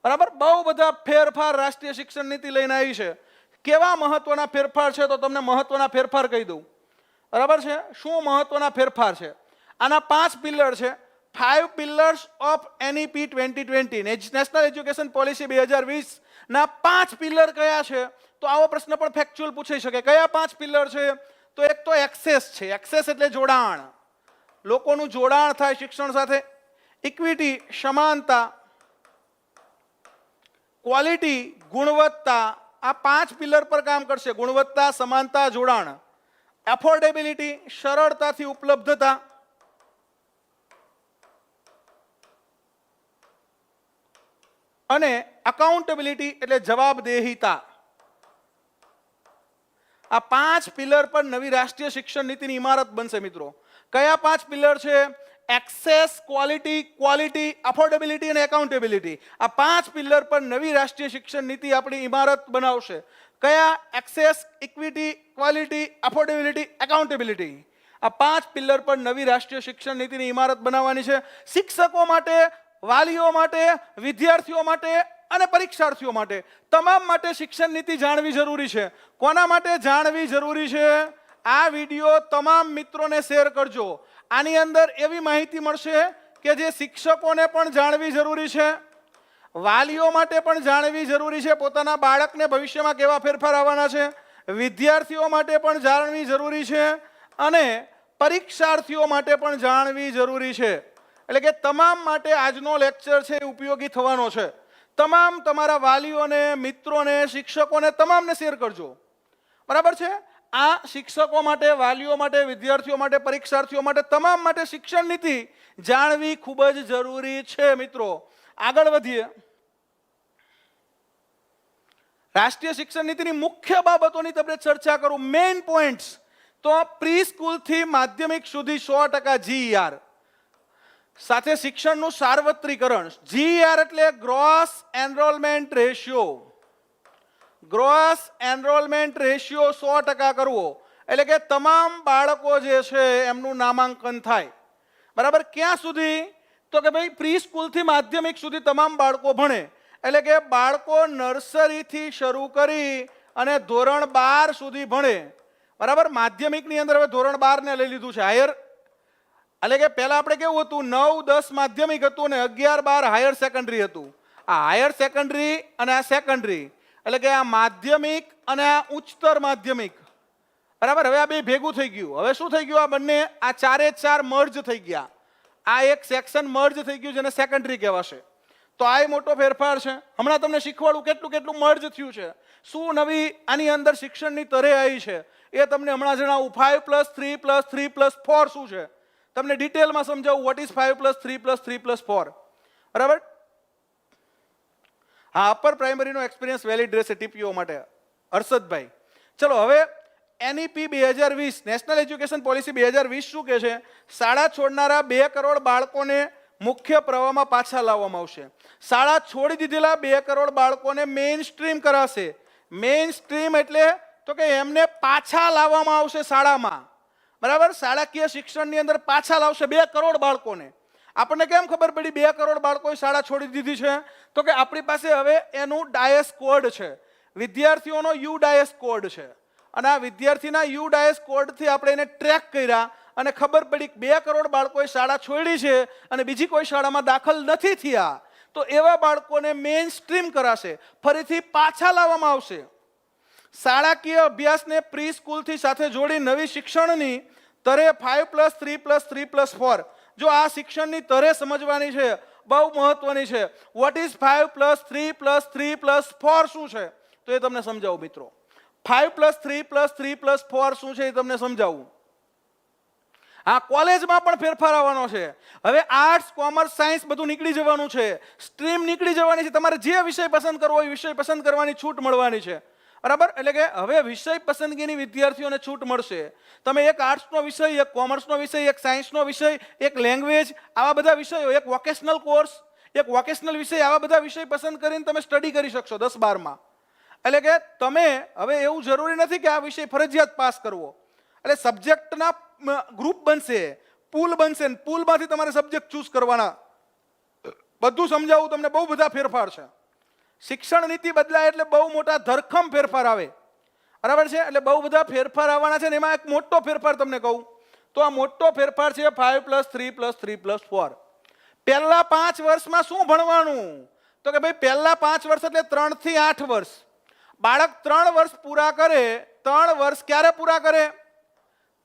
બરાબર. બહુ બધા ફેરફાર રાષ્ટ્રીય શિક્ષણ નીતિ લઈને આવી છે. કેવા મહત્વના ફેરફાર છે? તો તમને મહત્વના ફેરફાર કહી દઉં, બરાબર છે. શું મહત્વના ફેરફાર છે? આના 5 પિલર છે. 5 pillars of NEP 2020, national education policy 2020 ના 5 પિલર કયા છે? તો આવો પ્રશ્ન પણ ફેક્ચ્યુઅલ પૂછાઈ શકે. કયા 5 પિલર છે? તો એક તો એક્સેસ છે. એક્સેસ એટલે જોડાણ, લોકોનું જોડાણ થાય શિક્ષણ સાથે. ઇક્વિટી, સમાનતા, ક્વોલિટી, ગુણવત્તા, આ 5 પિલર પર કામ કરશે. ગુણવત્તા, સમાનતા, જોડાણ. એફોર્ડેબિલિટી, સરળતાથી ઉપલબ્ધતા. અને અકાઉન્ટેબિલિટી એટલે જવાબદેહિતા. આ 5 પિલર પર નવી રાષ્ટ્રીય શિક્ષણ નીતિની ઇમારત બનશે મિત્રો. કયા 5 પિલર છે? એક્સેસ, ક્વોલિટી, અફોર્ડેબિલિટી અને એકાઉન્ટેબિલિટી. આ 5 પિલર પર નવી રાષ્ટ્રીય શિક્ષણ નીતિ આપણી ઇમારત બનાવશે. કયા? Access, equity, quality, affordability, accountability. આ 5 પિલર પર નવી રાષ્ટ્રીય શિક્ષણ નીતિની ઇમારત બનાવવાની છે. શિક્ષકો માટે, વાલીઓ માટે, વિદ્યાર્થીઓ માટે અને પરીક્ષાર્થીઓ માટે, તમામ માટે શિક્ષણ નીતિ જાણવી જરૂરી છે. કોના માટે જાણવી જરૂરી છે? આ વિડીયો તમામ મિત્રોને શેર કરજો. આની અંદર એવી માહિતી મળશે કે જે શિક્ષકોને પણ જાણવી જરૂરી છે, વાલીઓ માટે પણ જાણવી જરૂરી છે, પોતાના બાળકને ભવિષ્યમાં કેવા ફેરફાર આવવાના છે, વિદ્યાર્થીઓ માટે પણ જાણવી જરૂરી છે અને પરીક્ષાર્થીઓ માટે પણ જાણવી જરૂરી છે. એટલે કે તમામ માટે આજનો લેક્ચર છે એ ઉપયોગી થવાનો છે. તમામ તમારા વાલીઓને, મિત્રોને, શિક્ષકોને તમામને શેર કરજો. બરાબર છે? આ શિક્ષકો માટે, વાલીઓ માટે, વિદ્યાર્થીઓ માટે, પરીક્ષાર્થીઓ માટે, તમામ માટે શિક્ષણ નીતિ જાણવી ખૂબ જ જરૂરી છે મિત્રો. આગળ વધીએ. રાષ્ટ્રીય શિક્ષણ નીતિની મુખ્ય બાબતોની તમને ચર્ચા કરું. મેઇન પોઈન્ટ્સ તો પ્રી સ્કૂલથી માધ્યમિક સુધી 100% GER સાથે શિક્ષણનું સાર્વત્રિકરણ. GER એટલે gross enrolment ratio. Gross enrolment ratio 100% કરવો. એટલે કે તમામ બાળકો જે છે એમનું નામાંકન થાય. બરાબર? ક્યાં સુધી? તો કે ભાઈ પ્રી સ્કૂલથી માધ્યમિક સુધી તમામ બાળકો ભણે. એટલે કે બાળકો નર્સરીથી શરૂ કરી અને ધોરણ 12 સુધી ભણે. બરાબર? માધ્યમિકની અંદર હવે ધોરણ 12 ને લઈ લીધું છે. હાયર એટલે કે પહેલા આપણે કેવું હતું? 9, 10 માધ્યમિક હતું ને 11, 12 હાયર સેકન્ડરી હતું. આ હાયર સેકન્ડરી અને આ સેકન્ડરી એટલે કે આ માધ્યમિક અને આ ઉચ્ચતર માધ્યમિક. બરાબર? હવે આ બે ભેગું થઈ ગયું. હવે શું થઈ ગયું? આ બંને, આ 4 મર્જ થઈ ગયા. આ એક સેક્શન મર્જ થઈ ગયું જેને સેકન્ડરી કહેવાશે. તો આ મોટો ફેરફાર છે. હમણાં તમને શીખવાડું કેટલું મર્જ થયું છે, શું નવી આની અંદર શિક્ષણની તરે આવી છે એ તમને હમણાં જણાવું. 5+3+3+4 શું છે તમને ડિટેલમાં સમજાવું. What is 5+3+3+4? બરાબર? હા, અપર પ્રાઇમરીનો એક્સપિરિયન્સ વેલિડ રહેશે TPO માટે. હર્ષદભાઈ, ચલો હવે NEP 2020 નેશનલ એજ્યુકેશન પોલિસી 2020 શું કહે છે? શાળા છોડનારા 2 કરોડ બાળકોને મુખ્ય પ્રવાહમાં પાછા લાવવામાં આવશે. શાળા છોડી દીધેલા 2 કરોડ બાળકોને મેઇન સ્ટ્રીમ કરાશે. મેઇન સ્ટ્રીમ એટલે તો કે એમને પાછા લાવવામાં આવશે શાળામાં. બરાબર? શાળાકીય શિક્ષણની અંદર પાછા લાવશે 2 કરોડ બાળકોને. આપણને કેમ ખબર પડી 2 કરોડ બાળકોએ શાળા છોડી દીધી છે? તો કે આપણી પાસે હવે એનું ડાયસ કોડ છે. વિદ્યાર્થીઓનો UDAS કોડ છે અને આ વિદ્યાર્થીના UDAS કોડથી આપણે એને ટ્રેક કર્યા અને ખબર પડી કે 2 કરોડ બાળકોએ શાળા છોડી છે અને બીજી કોઈ શાળામાં દાખલ નથી થયા. તો એવા બાળકોને મેઇન સ્ટ્રીમ કરાશે, ફરીથી પાછા લાવવામાં આવશે. શાળાકીય અભ્યાસને પ્રી સ્કૂલથી સાથે જોડી નવી શિક્ષણની તરે 5+3+3+4. જો આ શિક્ષણની તરે સમજવાની છે, બહુ મહત્વની છે. વોટ ઇઝ 5+3+3+4 શું છે તો એ તમને સમજાવું મિત્રો. 5+3+3+4 શું છે એ તમને સમજાવું. હા, કોલેજમાં પણ ફેરફાર આવવાનો છે. હવે આર્ટ્સ, કોમર્સ, સાયન્સ બધું નીકળી જવાનું છે. સ્ટ્રીમ નીકળી જવાની છે. તમારે જે વિષય પસંદ કરવો હોય વિષય પસંદ કરવાની છૂટ મળવાની છે. બરાબર? એટલે કે હવે વિષય પસંદગીની વિદ્યાર્થીઓને છૂટ મળશે. તમે એક આર્ટ્સનો વિષય, એક કોમર્સનો વિષય, એક સાયન્સનો વિષય, એક લેંગ્વેજ, આવા બધા વિષયો, એક વોકેશનલ કોર્સ, એક વોકેશનલ વિષય, આવા બધા વિષય પસંદ કરીને તમે સ્ટડી કરી શકશો 10-12માં. એટલે કે તમે હવે એવું જરૂરી નથી કે આ વિષય ફરજિયાત પાસ કરવો. એટલે સબ્જેક્ટના ગ્રુપ બનશે, પૂલ બનશે, પૂલમાંથી તમારે સબ્જેક્ટ ચૂઝ કરવાના. બધું સમજાવું તમને. બહુ બધા ફેરફાર છે. શિક્ષણ નીતિ બદલાય એટલે બહુ મોટા ધરખમ ફેરફાર આવે. બરાબર છે? એટલે બહુ બધા ફેરફાર આવવાના છે ને એમાં એક મોટો ફેરફાર તમને કહું તો આ મોટો ફેરફાર છે 5+3+3+4. પહેલા 5 વર્ષમાં શું ભણવાનું? તો કે ભાઈ પહેલા 5 વર્ષ એટલે 3 થી 8 વર્ષ. બાળક 3 વર્ષ પૂરા કરે. 3 વર્ષ ક્યારે પૂરા કરે?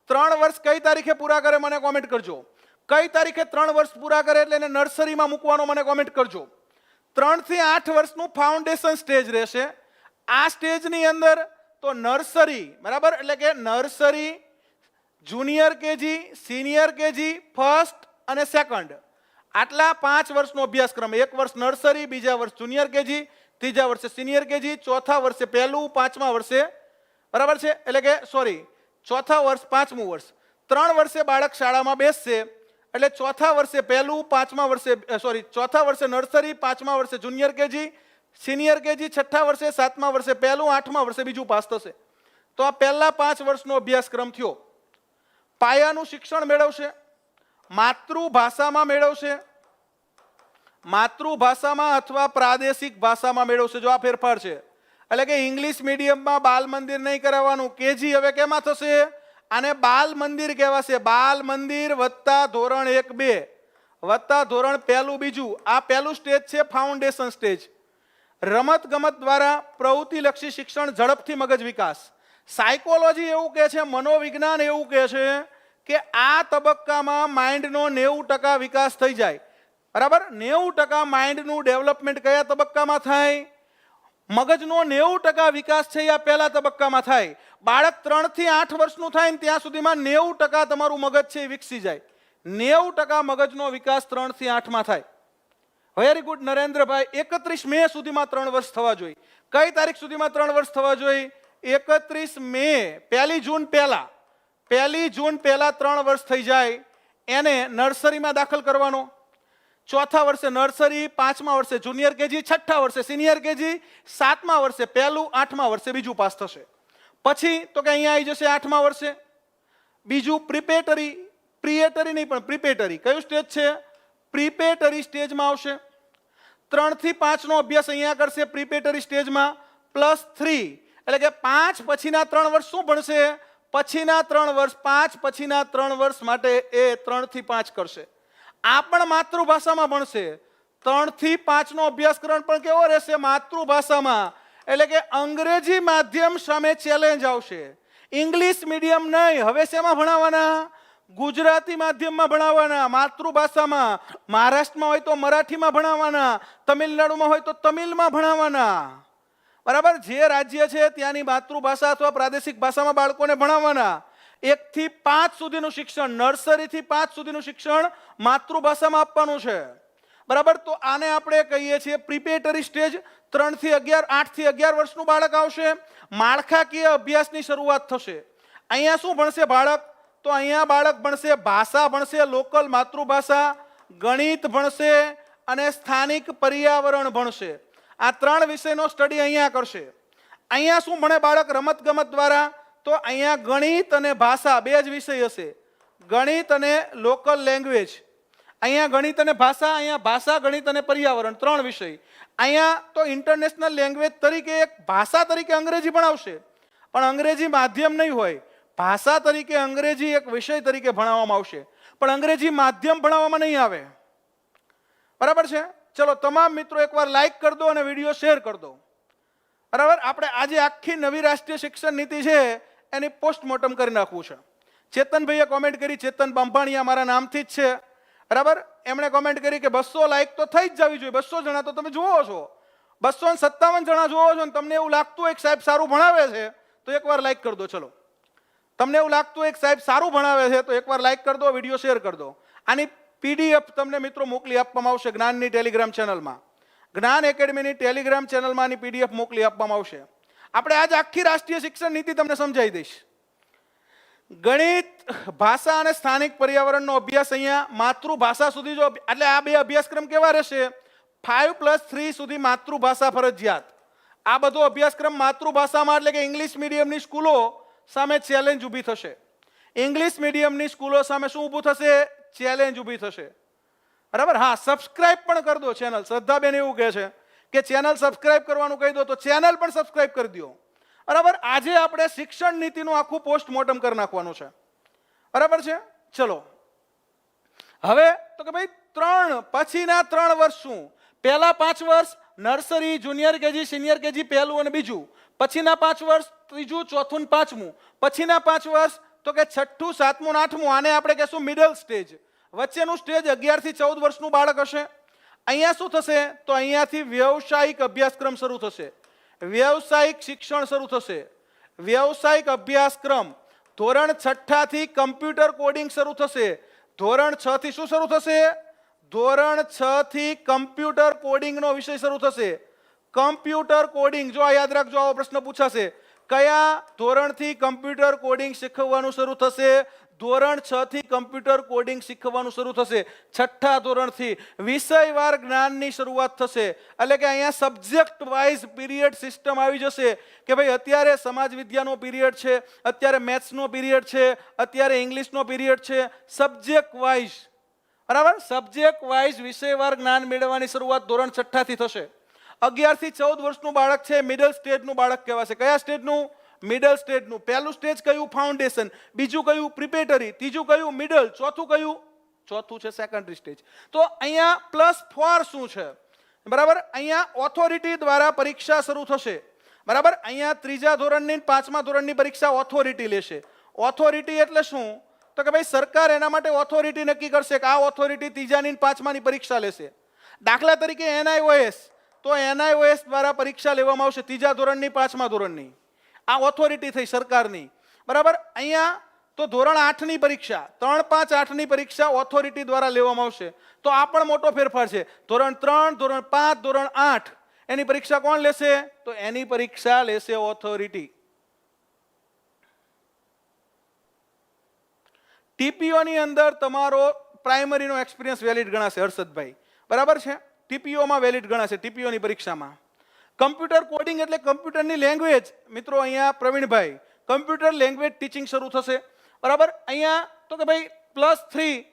3 વર્ષ કઈ તારીખે પૂરા કરે મને કોમેન્ટ કરજો. કઈ તારીખે 3 વર્ષ પૂરા કરે એટલે એને નર્સરીમાં મૂકવાનો મને કોમેન્ટ કરજો. 3 થી 8 વર્ષનું ફાઉન્ડેશન સ્ટેજ રહેશે. આ સ્ટેજની અંદર તો નર્સરી, બરાબર, એટલે કે nursery, junior KG, senior KG, first અને સેકન્ડ, આટલા 5 વર્ષનો અભ્યાસક્રમ. 1 વર્ષ નર્સરી, બીજા વર્ષ જુનિયર કેજી, ત્રીજા વર્ષે સિનિયર કેજી, ચોથા વર્ષે પહેલું, પાંચમા વર્ષે, બરાબર છે, એટલે કે સોરી, ચોથા વર્ષ પાંચમું વર્ષ. 3 વર્ષે બાળક શાળામાં બેસશે, એટલે ચોથા વર્ષે પહેલું, પાંચમા વર્ષે ચોથા વર્ષે નર્સરી, પાંચમા વર્ષે જુનિયર કેજી, સિનિયર કેજી, છઠ્ઠા વર્ષે, સાતમા વર્ષે પહેલું, આઠમા વર્ષે બીજું પાસ થશે. તો આ પહેલા 5 વર્ષનો અભ્યાસક્રમ થયો. પાયાનું શિક્ષણ મેળવશે, માતૃભાષામાં મેળવશે, માતૃભાષામાં અથવા પ્રાદેશિક ભાષામાં મેળવશે. જો આ ફેરફાર છે, એટલે કે ઇંગ્લિશ મીડિયમમાં બાલ મંદિર નહીં કરાવવાનું. કેજી હવે કેમાં થશે? આને બાલ મંદિર કહેવાશે. બાલ મંદિર વત્તા ધોરણ 1 2 વત્તા ધોરણ પહેલું બીજું. આ પહેલું સ્ટેજ છે ફાઉન્ડેશન સ્ટેજ. રમત ગમત દ્વારા પ્રવૃત્તિલક્ષી શિક્ષણ, ઝડપથી મગજ વિકાસ. સાયકોલોજી એવું કહે છે, મનોવિજ્ઞાન એવું કહે છે કે આ તબક્કામાં માઇન્ડનો 90% વિકાસ થઈ જાય. બરાબર, 90% માઇન્ડનું ડેવલપમેન્ટ કયા તબક્કામાં થાય? મગજનો 90% વિકાસ છે આ પહેલા તબક્કામાં થાય. બાળક 3 થી 8 વર્ષનું થાય ને ત્યાં સુધીમાં 90% તમારું મગજ છે એ વિકસી જાય. 90% મગજનો વિકાસ 3 થી 8 માં થાય. Very good Narendrabhai. 31 મે સુધીમાં 3 વર્ષ થવા જોઈએ. કઈ તારીખ સુધીમાં 3 વર્ષ થવા જોઈએ? 31 મે, 1 જૂન પહેલા. 1 જૂન પહેલા 3 વર્ષ થઈ જાય એને નર્સરીમાં દાખલ કરવાનો. ચોથા વર્ષે નર્સરી, પાંચમા વર્ષે જુનિયર કેજી, છઠ્ઠા વર્ષે સિનિયર કેજી, સાતમા વર્ષે પહેલું, આઠમા વર્ષે બીજું પાસ થશે. પછી તો કે અહીંયા આવી જશે 8મા વર્ષે બીજું પ્રિપેટરી, પ્રિએટરી નહીં પણ પ્રિપેટરી. કયું સ્ટેજ છે? પ્રિપેટરી સ્ટેજમાં આવશે. 3 થી 5 નો અભ્યાસ અહીંયા કરશે પ્રિપેટરી સ્ટેજમાં, +3, એટલે કે 5 પછીના 3 વર્ષ શું ભણશે? પછીના 3 વર્ષ, 5 પછીના 3 વર્ષ માટે એ 3 થી 5 કરશે. આ પણ માતૃભાષામાં ભણશે. 3 થી 5 નો અભ્યાસક્રમ પણ કેવો રહેશે? માતૃભાષામાં. એટલે કે અંગ્રેજી માધ્યમ સામે ચેલેન્જ આવશે. ઇંગ્લિશ મીડિયમ નહીં. હવે શેમાં ભણાવવાના? ગુજરાતી માધ્યમમાં ભણાવવાના, માતૃભાષામાં. મહારાષ્ટ્રમાં હોય તો મરાઠીમાં ભણાવવાના, તમિલનાડુમાં હોય તો તમિલમાં ભણાવવાના. બરાબર, જે રાજ્ય છે ત્યાંની માતૃભાષા અથવા પ્રાદેશિક ભાષામાં બાળકોને ભણાવવાના. 1 થી 5 સુધીનું શિક્ષણ, નર્સરી થી 5 સુધીનું શિક્ષણ માતૃભાષામાં આપવાનું છે. બરાબર, તો આને આપણે કહીએ છીએ પ્રિપેટરી સ્ટેજ. 3 થી 11, 8 થી 11 વર્ષનું બાળક આવશે. માળખાકીય અભ્યાસની શરૂઆત થશે. અહીંયા શું ભણશે બાળક? તો અહીંયા બાળક ભણશે ભાષા ભણશે, લોકલ માતૃભાષા, ગણિત ભણશે અને સ્થાનિક પર્યાવરણ ભણશે. આ 3 વિષયનો સ્ટડી અહીંયા કરશે. અહીંયા શું ભણે બાળક? રમત ગમત દ્વારા. તો અહીંયા ગણિત અને ભાષા 2 જ વિષય હશે. ગણિત અને લોકલ લેંગ્વેજ. અહીંયા ગણિત અને ભાષા, અહીંયા ભાષા, ગણિત અને પર્યાવરણ 3 વિષય. અહીંયા તો ઇન્ટરનેશનલ લેંગ્વેજ તરીકે એક ભાષા તરીકે અંગ્રેજી ભણાવશે, પણ અંગ્રેજી માધ્યમ નહીં હોય. ભાષા તરીકે અંગ્રેજી એક વિષય તરીકે ભણાવવામાં આવશે, પણ અંગ્રેજી માધ્યમ ભણાવવામાં નહીં આવે. બરાબર છે? ચલો તમામ મિત્રો એકવાર લાઈક કરી દો અને વિડીયો શેર કરી દો. બરાબર, આપણે આજે આખી નવી રાષ્ટ્રીય શિક્ષણ નીતિ છે એની પોસ્ટમોર્ટમ કરી નાખવું છે. ચેતનભાઈએ કોમેન્ટ કરી, ચેતન બાંભાણીયા મારા નામથી જ છે. બરાબર, એમણે કોમેન્ટ કરી કે 200 લાઈક તો થઈ જ જવી જોઈએ. 200 જણા તો તમે જુઓ છો, 257 જણા જુઓ છો, ને તમને એવું લાગતું હોય કે સાહેબ સારું ભણાવે છે તો એકવાર લાઈક કરી દો. ચલો, તમને એવું લાગતું હોય કે સાહેબ સારું ભણાવે છે તો એકવાર લાઈક કરી દો, વિડીયો શેર કરી દો. આની PDF તમને મિત્રો મોકલી આપવામાં આવશે જ્ઞાનની ટેલિગ્રામ ચેનલમાં. જ્ઞાન એકેડમીની ટેલિગ્રામ ચેનલમાં આની PDF મોકલી આપવામાં આવશે. આપણે આજ આખી રાષ્ટ્રીય શિક્ષણ નીતિ તમને સમજાવી દઈશ. ગણિત, ભાષા અને સ્થાનિક પર્યાવરણનો અભ્યાસ અહીંયા માતૃભાષા સુધી. જો એટલે આ 2 અભ્યાસક્રમ કેવા રહેશે? 5+3 સુધી માતૃભાષા ફરજિયાત. આ બધો અભ્યાસક્રમ માતૃભાષામાં, એટલે કે ઇંગ્લિશ મીડિયમની સ્કૂલો સામે ચેલેન્જ ઊભી થશે. ઇંગ્લિશ મીડિયમની સ્કૂલો સામે શું ઊભું થશે? ચેલેન્જ ઊભી થશે. બરાબર, હા, સબસ્ક્રાઇબ પણ કરી દો ચેનલ. શ્રદ્ધાબેન એવું કહે છે કે ચેનલ સબસ્ક્રાઇબ કરવાનું કહી દો, તો ચેનલ પણ સબસ્ક્રાઇબ કરી દો. બરાબર, આજે આપણે શિક્ષણ નીતિનું આખું પોસ્ટમોર્ટમ કરી નાખવાનું છે. બરાબર છે? ચલો, હવે તો કે ભાઈ 3 પછીના 3 વર્ષ શું? પહેલા 5 વર્ષ nursery, junior KG, senior KG, પહેલું અને બીજું. પછીના 5 વર્ષ ત્રીજું, ચોથું ને 5મું. પછીના 5 વર્ષ તો કે 6ઠું, 7મું ને 8મું. આને આપણે કહેશું મિડલ સ્ટેજ. વચ્ચેનું સ્ટેજ 11 થી 14 વર્ષનું બાળક હશે. અહીંયા શું થશે? તો અહીંયાથી વ્યવસાયિક અભ્યાસક્રમ શરૂ થશે, વ્યવસાયિક શિક્ષણ શરૂ થશે. વ્યવસાયિક અભ્યાસક્રમ ધોરણ 6 થી કમ્પ્યુટર કોડિંગ શરૂ થશે. ધોરણ 6 થી શું શરૂ થશે? ધોરણ 6 થી કમ્પ્યુટર કોડિંગનો વિષય શરૂ થશે. કમ્પ્યુટર કોડિંગ, જો આ યાદ રાખજો, આવો પ્રશ્ન પૂછાશે. કયા ધોરણથી કમ્પ્યુટર કોડિંગ શીખવવાનું શરૂ થશે? ધોરણ 6 થી કમ્પ્યુટર કોડિંગ શીખવવાનું શરૂ થશે. 6થા ધોરણથી વિષયવાર જ્ઞાનની શરૂઆત થશે. એટલે કે અહીંયા સબ્જેક્ટ વાઇઝ પીરિયડ સિસ્ટમ આવી જશે કે ભાઈ અત્યારે સમાજ વિદ્યાનો પીરિયડ છે, અત્યારે મેથ્સનો પીરિયડ છે, અત્યારે ઇંગ્લિશનો પીરિયડ છે. સબ્જેક્ટ વાઇઝ, બરાબર, સબ્જેક્ટ વાઇઝ વિષયવાર જ્ઞાન મેળવવાની શરૂઆત ધોરણ 6 થી થશે. 11 થી 14 વર્ષનું બાળક છે, મિડલ સ્ટેજનું બાળક કહેવાશે. કયા સ્ટેજનું? મિડલ સ્ટેજનું. પહેલું સ્ટેજ કયું? ફાઉન્ડેશન. બીજું કયું? પ્રિપેટરી. ત્રીજું કયું? મિડલ. ચોથું કયું? ચોથું છે સેકન્ડરી સ્ટેજ. તો અહીંયા +4 શું છે? બરાબર, અહીંયા ઓથોરિટી દ્વારા પરીક્ષા શરૂ થશે. બરાબર, અહીંયા 3જા ધોરણની 5મા ધોરણની પરીક્ષા ઓથોરિટી લેશે. ઓથોરિટી એટલે શું? તો કે ભાઈ સરકાર એના માટે ઓથોરિટી નક્કી કરશે કે આ ઓથોરિટી 3જાની 5માની પરીક્ષા લેશે. દાખલા તરીકે NIOS, તો NIOS દ્વારા પરીક્ષા લેવામાં આવશે 3જા ધોરણની 5મા ધોરણની. આ ઓથોરિટી થઈ સરકારની. બરાબર, અહીંયા તો ધોરણ 8ની પરીક્ષા, 3, 5, 8ની પરીક્ષા ઓથોરિટી દ્વારા લેવામાં આવશે. તો આ પણ મોટો ફેરફાર છે. ધોરણ 3, ધોરણ 5, ધોરણ 8 એની પરીક્ષા કોણ લેશે? તો એની પરીક્ષા લેશે ઓથોરિટી. TPOની અંદર તમારો પ્રાઇમરીનો એક્સપિરિયન્સ વેલિડ ગણાશે હર્ષદભાઈ, બરાબર છે? TPOમાં વેલિડ ગણાશે, TPOની પરીક્ષામાં. કમ્પ્યુટર કોડિંગ એટલે કમ્પ્યુટરની લેંગ્વેજ. મિત્રો અહીંયા પ્રવીણભાઈ, કમ્પ્યુટર લેંગ્વેજ ટીચિંગ શરૂ થશે. બરાબર, અહીંયા તો કે ભાઈ +3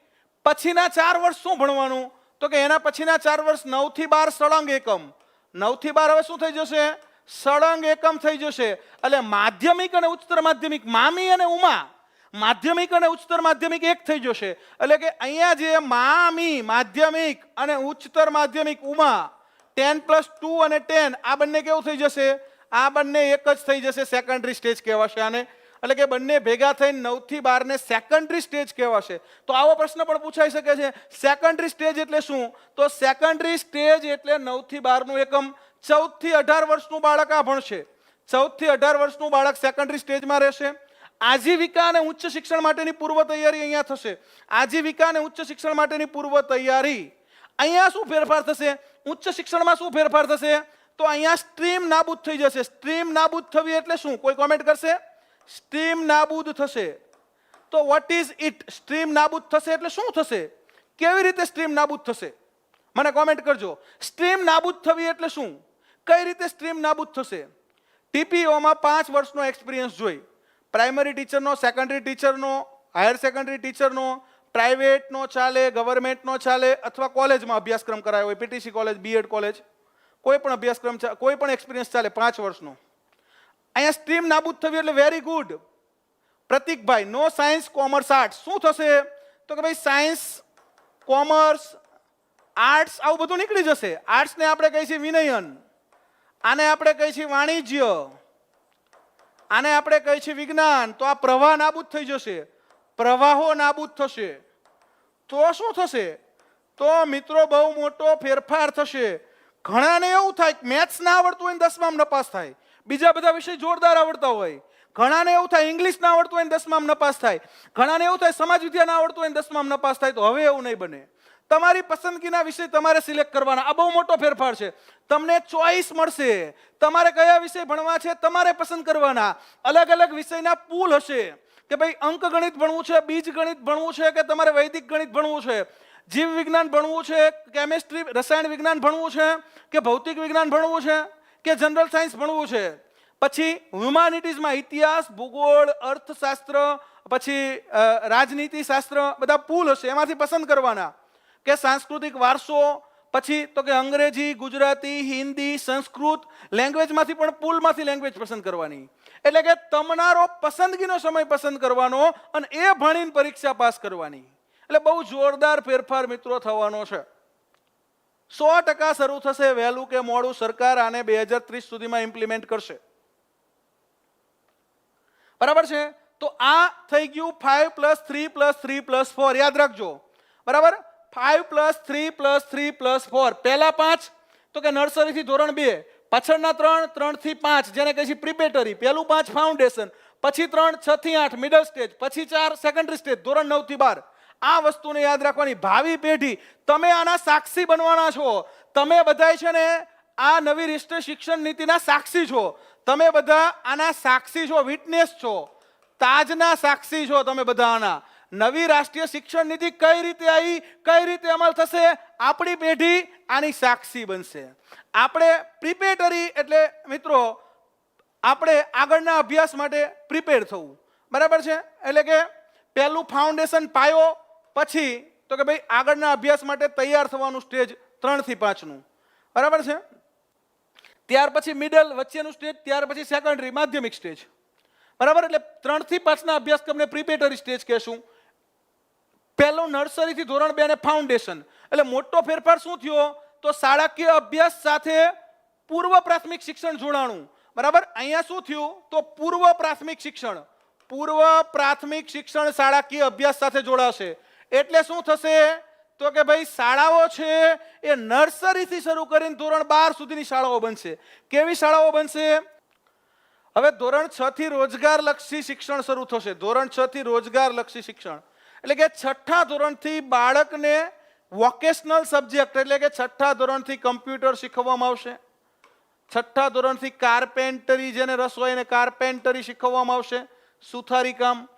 પછીના 4 વર્ષ શું ભણવાનું? તો કે એના પછીના 4 વર્ષ 9 થી 12 સળંગ એકમ. 9 થી 12 હવે શું થઈ જશે? સળંગ એકમ થઈ જશે. એટલે માધ્યમિક અને ઉચ્ચતર માધ્યમિક, મામી અને ઉમા, માધ્યમિક અને ઉચ્ચતર માધ્યમિક એક થઈ જશે. એટલે કે અહીંયા જે મામી માધ્યમિક અને ઉચ્ચતર માધ્યમિક ઉમા 10+2 અને 10 આ બંને કેવું થઈ જશે? આ બંને એક જ થઈ જશે, સેકન્ડરી સ્ટેજ કહેવાશે આને. એટલે કે બંને ભેગા થઈને 9 થી 12 ને સેકન્ડરી સ્ટેજ કહેવાશે. તો આવો પ્રશ્ન પણ પૂછાઈ શકે છે, સેકન્ડરી સ્ટેજ એટલે શું? તો સેકન્ડરી સ્ટેજ એટલે 9 થી 12 નું એકમ. 14 થી 18 વર્ષનું બાળક આ ભણશે. 14 થી 18 વર્ષનું બાળક સેકન્ડરી સ્ટેજમાં રહેશે. આજીવિકા અને ઉચ્ચ શિક્ષણ માટેની પૂર્વ તૈયારી અહીંયા થશે. આજીવિકા અને ઉચ્ચ શિક્ષણ માટેની પૂર્વ તૈયારી. અહીંયા શું ફેરફાર થશે? ઉચ્ચ શિક્ષણમાં શું ફેરફાર થશે? તો અહીંયા સ્ટ્રીમ નાબૂદ થઈ જશે. સ્ટ્રીમ નાબૂદ થવી એટલે શું? કોઈ કોમેન્ટ કરશે? સ્ટ્રીમ નાબૂદ થશે. તો વોટ ઇઝ ઇટ? સ્ટ્રીમ નાબૂદ થશે એટલે શું થશે? કેવી રીતે સ્ટ્રીમ નાબૂદ થશે? મને કોમેન્ટ કરજો. સ્ટ્રીમ નાબૂદ થવી એટલે શું? કઈ રીતે સ્ટ્રીમ નાબૂદ થશે? TPOમાં 5 વર્ષનો એક્સપિરિયન્સ જોઈ. પ્રાઇમરી ટીચરનો, સેકન્ડરી ટીચરનો, હાયર સેકન્ડરી ટીચરનો, પ્રાઇવેટનો ચાલે, ગવર્મેન્ટનો ચાલે, અથવા કોલેજમાં અભ્યાસક્રમ કરાયો હોય, PTC કોલેજ, BEd કોલેજ, કોઈ પણ અભ્યાસક્રમ, કોઈ પણ એક્સપિરિયન્સ ચાલે 5 વર્ષનો. અહીંયા સ્ટ્રીમ નાબૂદ થવી એટલે વેરી ગુડ. પ્રતિકભાઈ, નો સાયન્સ, કોમર્સ, આર્ટ્સ. શું થશે? તો કે ભાઈ સાયન્સ, કોમર્સ, આર્ટ્સ આવું બધું નીકળી જશે. આર્ટ્સને આપણે કહીએ છીએ વિનયન, આને આપણે કહીએ છીએ વાણિજ્ય, આને આપણે કહીએ છીએ વિજ્ઞાન. તો આ પ્રવાહ નાબૂદ થઈ જશે, પ્રવાહો નાબૂદ થશે. તો શું થશે? તો મિત્રો બહુ મોટો ફેરફાર થશે. ઘણાને એવું થાય કે મેથ્સ ના આવડતું હોય ને 10માં નપાસ થાય, બીજા બધા વિષય જોરદાર આવડતા હોય. ઘણાને એવું થાય ઇંગ્લિશ ના આવડતું હોય ને 10માં નપાસ થાય. ઘણાને એવું થાય સમાજ વિદ્યા ના આવડતું હોય ને 10માં નપાસ થાય. તો હવે એવું નહીં બને. તમારી પસંદગીના વિષય તમારે સિલેક્ટ કરવાના. આ બહુ મોટો ફેરફાર છે. તમને ચોઇસ મળશે. તમારે કયા વિષય ભણવા છે તમારે પસંદ કરવાના. અલગ અલગ વિષયના પૂલ હશે કે ભાઈ અંક ગણિત ભણવું છે, બીજ ગણિત ભણવું છે, કે તમારે વૈદિક ગણિત ભણવું છે, જીવ વિજ્ઞાન ભણવું છે, કેમેસ્ટ્રી રસાયણ વિજ્ઞાન ભણવું છે, કે ભૌતિક વિજ્ઞાન ભણવું છે, કે જનરલ સાયન્સ ભણવું છે. પછી હ્યુમાનિટીઝમાં ઇતિહાસ, ભૂગોળ, અર્થશાસ્ત્ર, પછી રાજનીતિ શાસ્ત્ર, બધા પૂલ હશે. એમાંથી પસંદ કરવાના. કે સાંસ્કૃતિક વારસો, પછી તો કે અંગ્રેજી, ગુજરાતી, હિન્દી, સંસ્કૃત, લેંગ્વેજમાંથી પણ પૂલમાંથી લેંગ્વેજ પસંદ કરવાની. એટલે કે તમારો પસંદગીનો સમય પસંદ કરવાનો અને એ ભણીને પરીક્ષા પાસ કરવાની. એટલે બહુ જોરદાર ફેરફાર મિત્રો થવાનો છે. 100% શરૂ થશે. વહેલું કે મોડું સરકાર આને 2030 સુધીમાં ઇમ્પ્લિમેન્ટ કરશે. બરાબર છે? તો આ થઈ ગયું 5+3+3+4. યાદ રાખજો. બરાબર? 5+3+3+4 પહેલા 5 તો કે નર્સરી થી ધોરણ 2, પાછળના 3 3 થી 5 જેને કહે છે પ્રિપેટરી, પહેલું 5 ફાઉન્ડેશન, પછી 3 6 થી 8 મિડલ સ્ટેજ, પછી 4 સેકન્ડરી સ્ટેજ ધોરણ 9 થી 12. આ વસ્તુને યાદ રાખવાની. ભાવિ પેઢી તમે આના સાક્ષી બનવાના છો. તમે બધાય છે ને આ નવી રાષ્ટ્રીય શિક્ષણ નીતિના સાક્ષી છો. તમે બધા આના સાક્ષી છો, વિટનેસ છો, તાજના સાક્ષી છો તમે બધા. આના નવી રાષ્ટ્રીય શિક્ષણ નીતિ કઈ રીતે આવી, કઈ રીતે અમલ થશે, આપણી પેઢી આની સાક્ષી બનશે. આપણે પ્રિપેટરી એટલે મિત્રો આપણે આગળના અભ્યાસ માટે પ્રિપેર થવું, બરાબર છે. એટલે કે પહેલું ફાઉન્ડેશન પાયો, પછી તો કે ભાઈ આગળના અભ્યાસ માટે તૈયાર થવાનું સ્ટેજ 3 થી 5 નું, બરાબર છે. ત્યાર પછી મિડલ વચ્ચેનું સ્ટેજ, ત્યાર પછી સેકન્ડરી માધ્યમિક સ્ટેજ, બરાબર. એટલે 3 થી 5 ના અભ્યાસક્રમને પ્રિપેટરી સ્ટેજ કહેશું. પહેલું નર્સરી થી ધોરણ 2 ને ફાઉન્ડેશન. એટલે મોટો ફેરફાર શું થયો તો શાળાકીય અભ્યાસ સાથે પૂર્વ પ્રાથમિક શિક્ષણ જોડાણું, બરાબર. અહીંયા શું થયું તો પૂર્વ પ્રાથમિક શિક્ષણ શાળાકીય અભ્યાસ સાથે જોડાશે. એટલે શું થશે તો કે ભાઈ શાળાઓ છે એ નર્સરી થી શરૂ કરીને ધોરણ 12 સુધીની શાળાઓ બનશે. કેવી શાળાઓ બનશે? હવે ધોરણ 6 થી રોજગારલક્ષી શિક્ષણ શરૂ થશે. ધોરણ 6 થી રોજગારલક્ષી શિક્ષણ એટલે કે 6થા ધોરણથી બાળકને વોકેશનલ સબ્જેક્ટ એટલે કે 6થા ધોરણથી કમ્પ્યુટર શીખવવામાં આવશે. 6થા ધોરણથી કાર્પેન્ટરી, જેને રસ હોય એને કાર્પેન્ટરી શીખવવામાં આવશે, સુથારી કામ.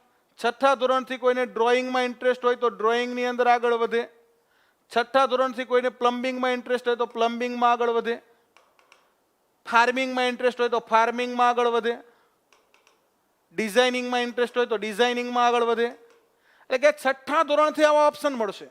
6થા ધોરણથી કોઈને ડ્રોઈંગમાં ઇન્ટરેસ્ટ હોય તો ડ્રોઈંગની અંદર આગળ વધે. 6થા ધોરણથી કોઈને પ્લમ્બિંગમાં ઇન્ટરેસ્ટ હોય તો પ્લમ્બિંગમાં આગળ વધે. ફાર્મિંગમાં ઇન્ટરેસ્ટ હોય તો ફાર્મિંગમાં આગળ વધે. ડિઝાઇનિંગમાં ઇન્ટરેસ્ટ હોય તો ડિઝાઇનિંગમાં આગળ વધે. એટલે કે 6થા ધોરણથી આવા ઓપ્શન મળશે.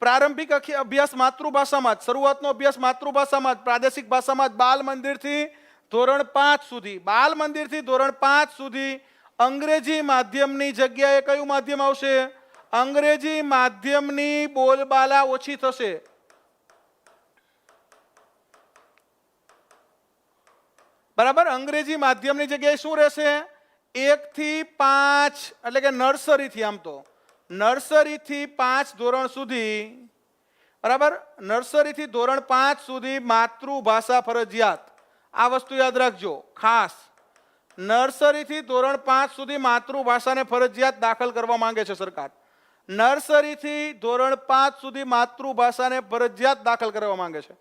પ્રારંભિક અભ્યાસ માતૃભાષામાં જ, શરૂઆતનો અભ્યાસ માતૃભાષામાં જ, પ્રાદેશિક ભાષામાં જ. બાલ મંદિરથી ધોરણ 5 સુધી, બાલ મંદિરથી ધોરણ 5 સુધી અંગ્રેજી માધ્યમની જગ્યાએ કયું માધ્યમ આવશે? અંગ્રેજી માધ્યમની બોલબાલા ઓછી થશે. બરાબર. અંગ્રેજી માધ્યમની જગ્યાએ શું રહેશે? 1 થી 5 એટલે કે નર્સરીથી, આમ તો નર્સરીથી 5 ધોરણ સુધી, બરાબર. નર્સરીથી ધોરણ 5 સુધી માતૃભાષા ફરજિયાત. આ વસ્તુ યાદ રાખજો ખાસ. નર્સરીથી ધોરણ 5 સુધી માતૃભાષાને ફરજિયાત દાખલ કરવા માંગે છે સરકાર. નર્સરીથી ધોરણ 5 સુધી માતૃભાષાને ફરજિયાત દાખલ કરવા માંગે છે.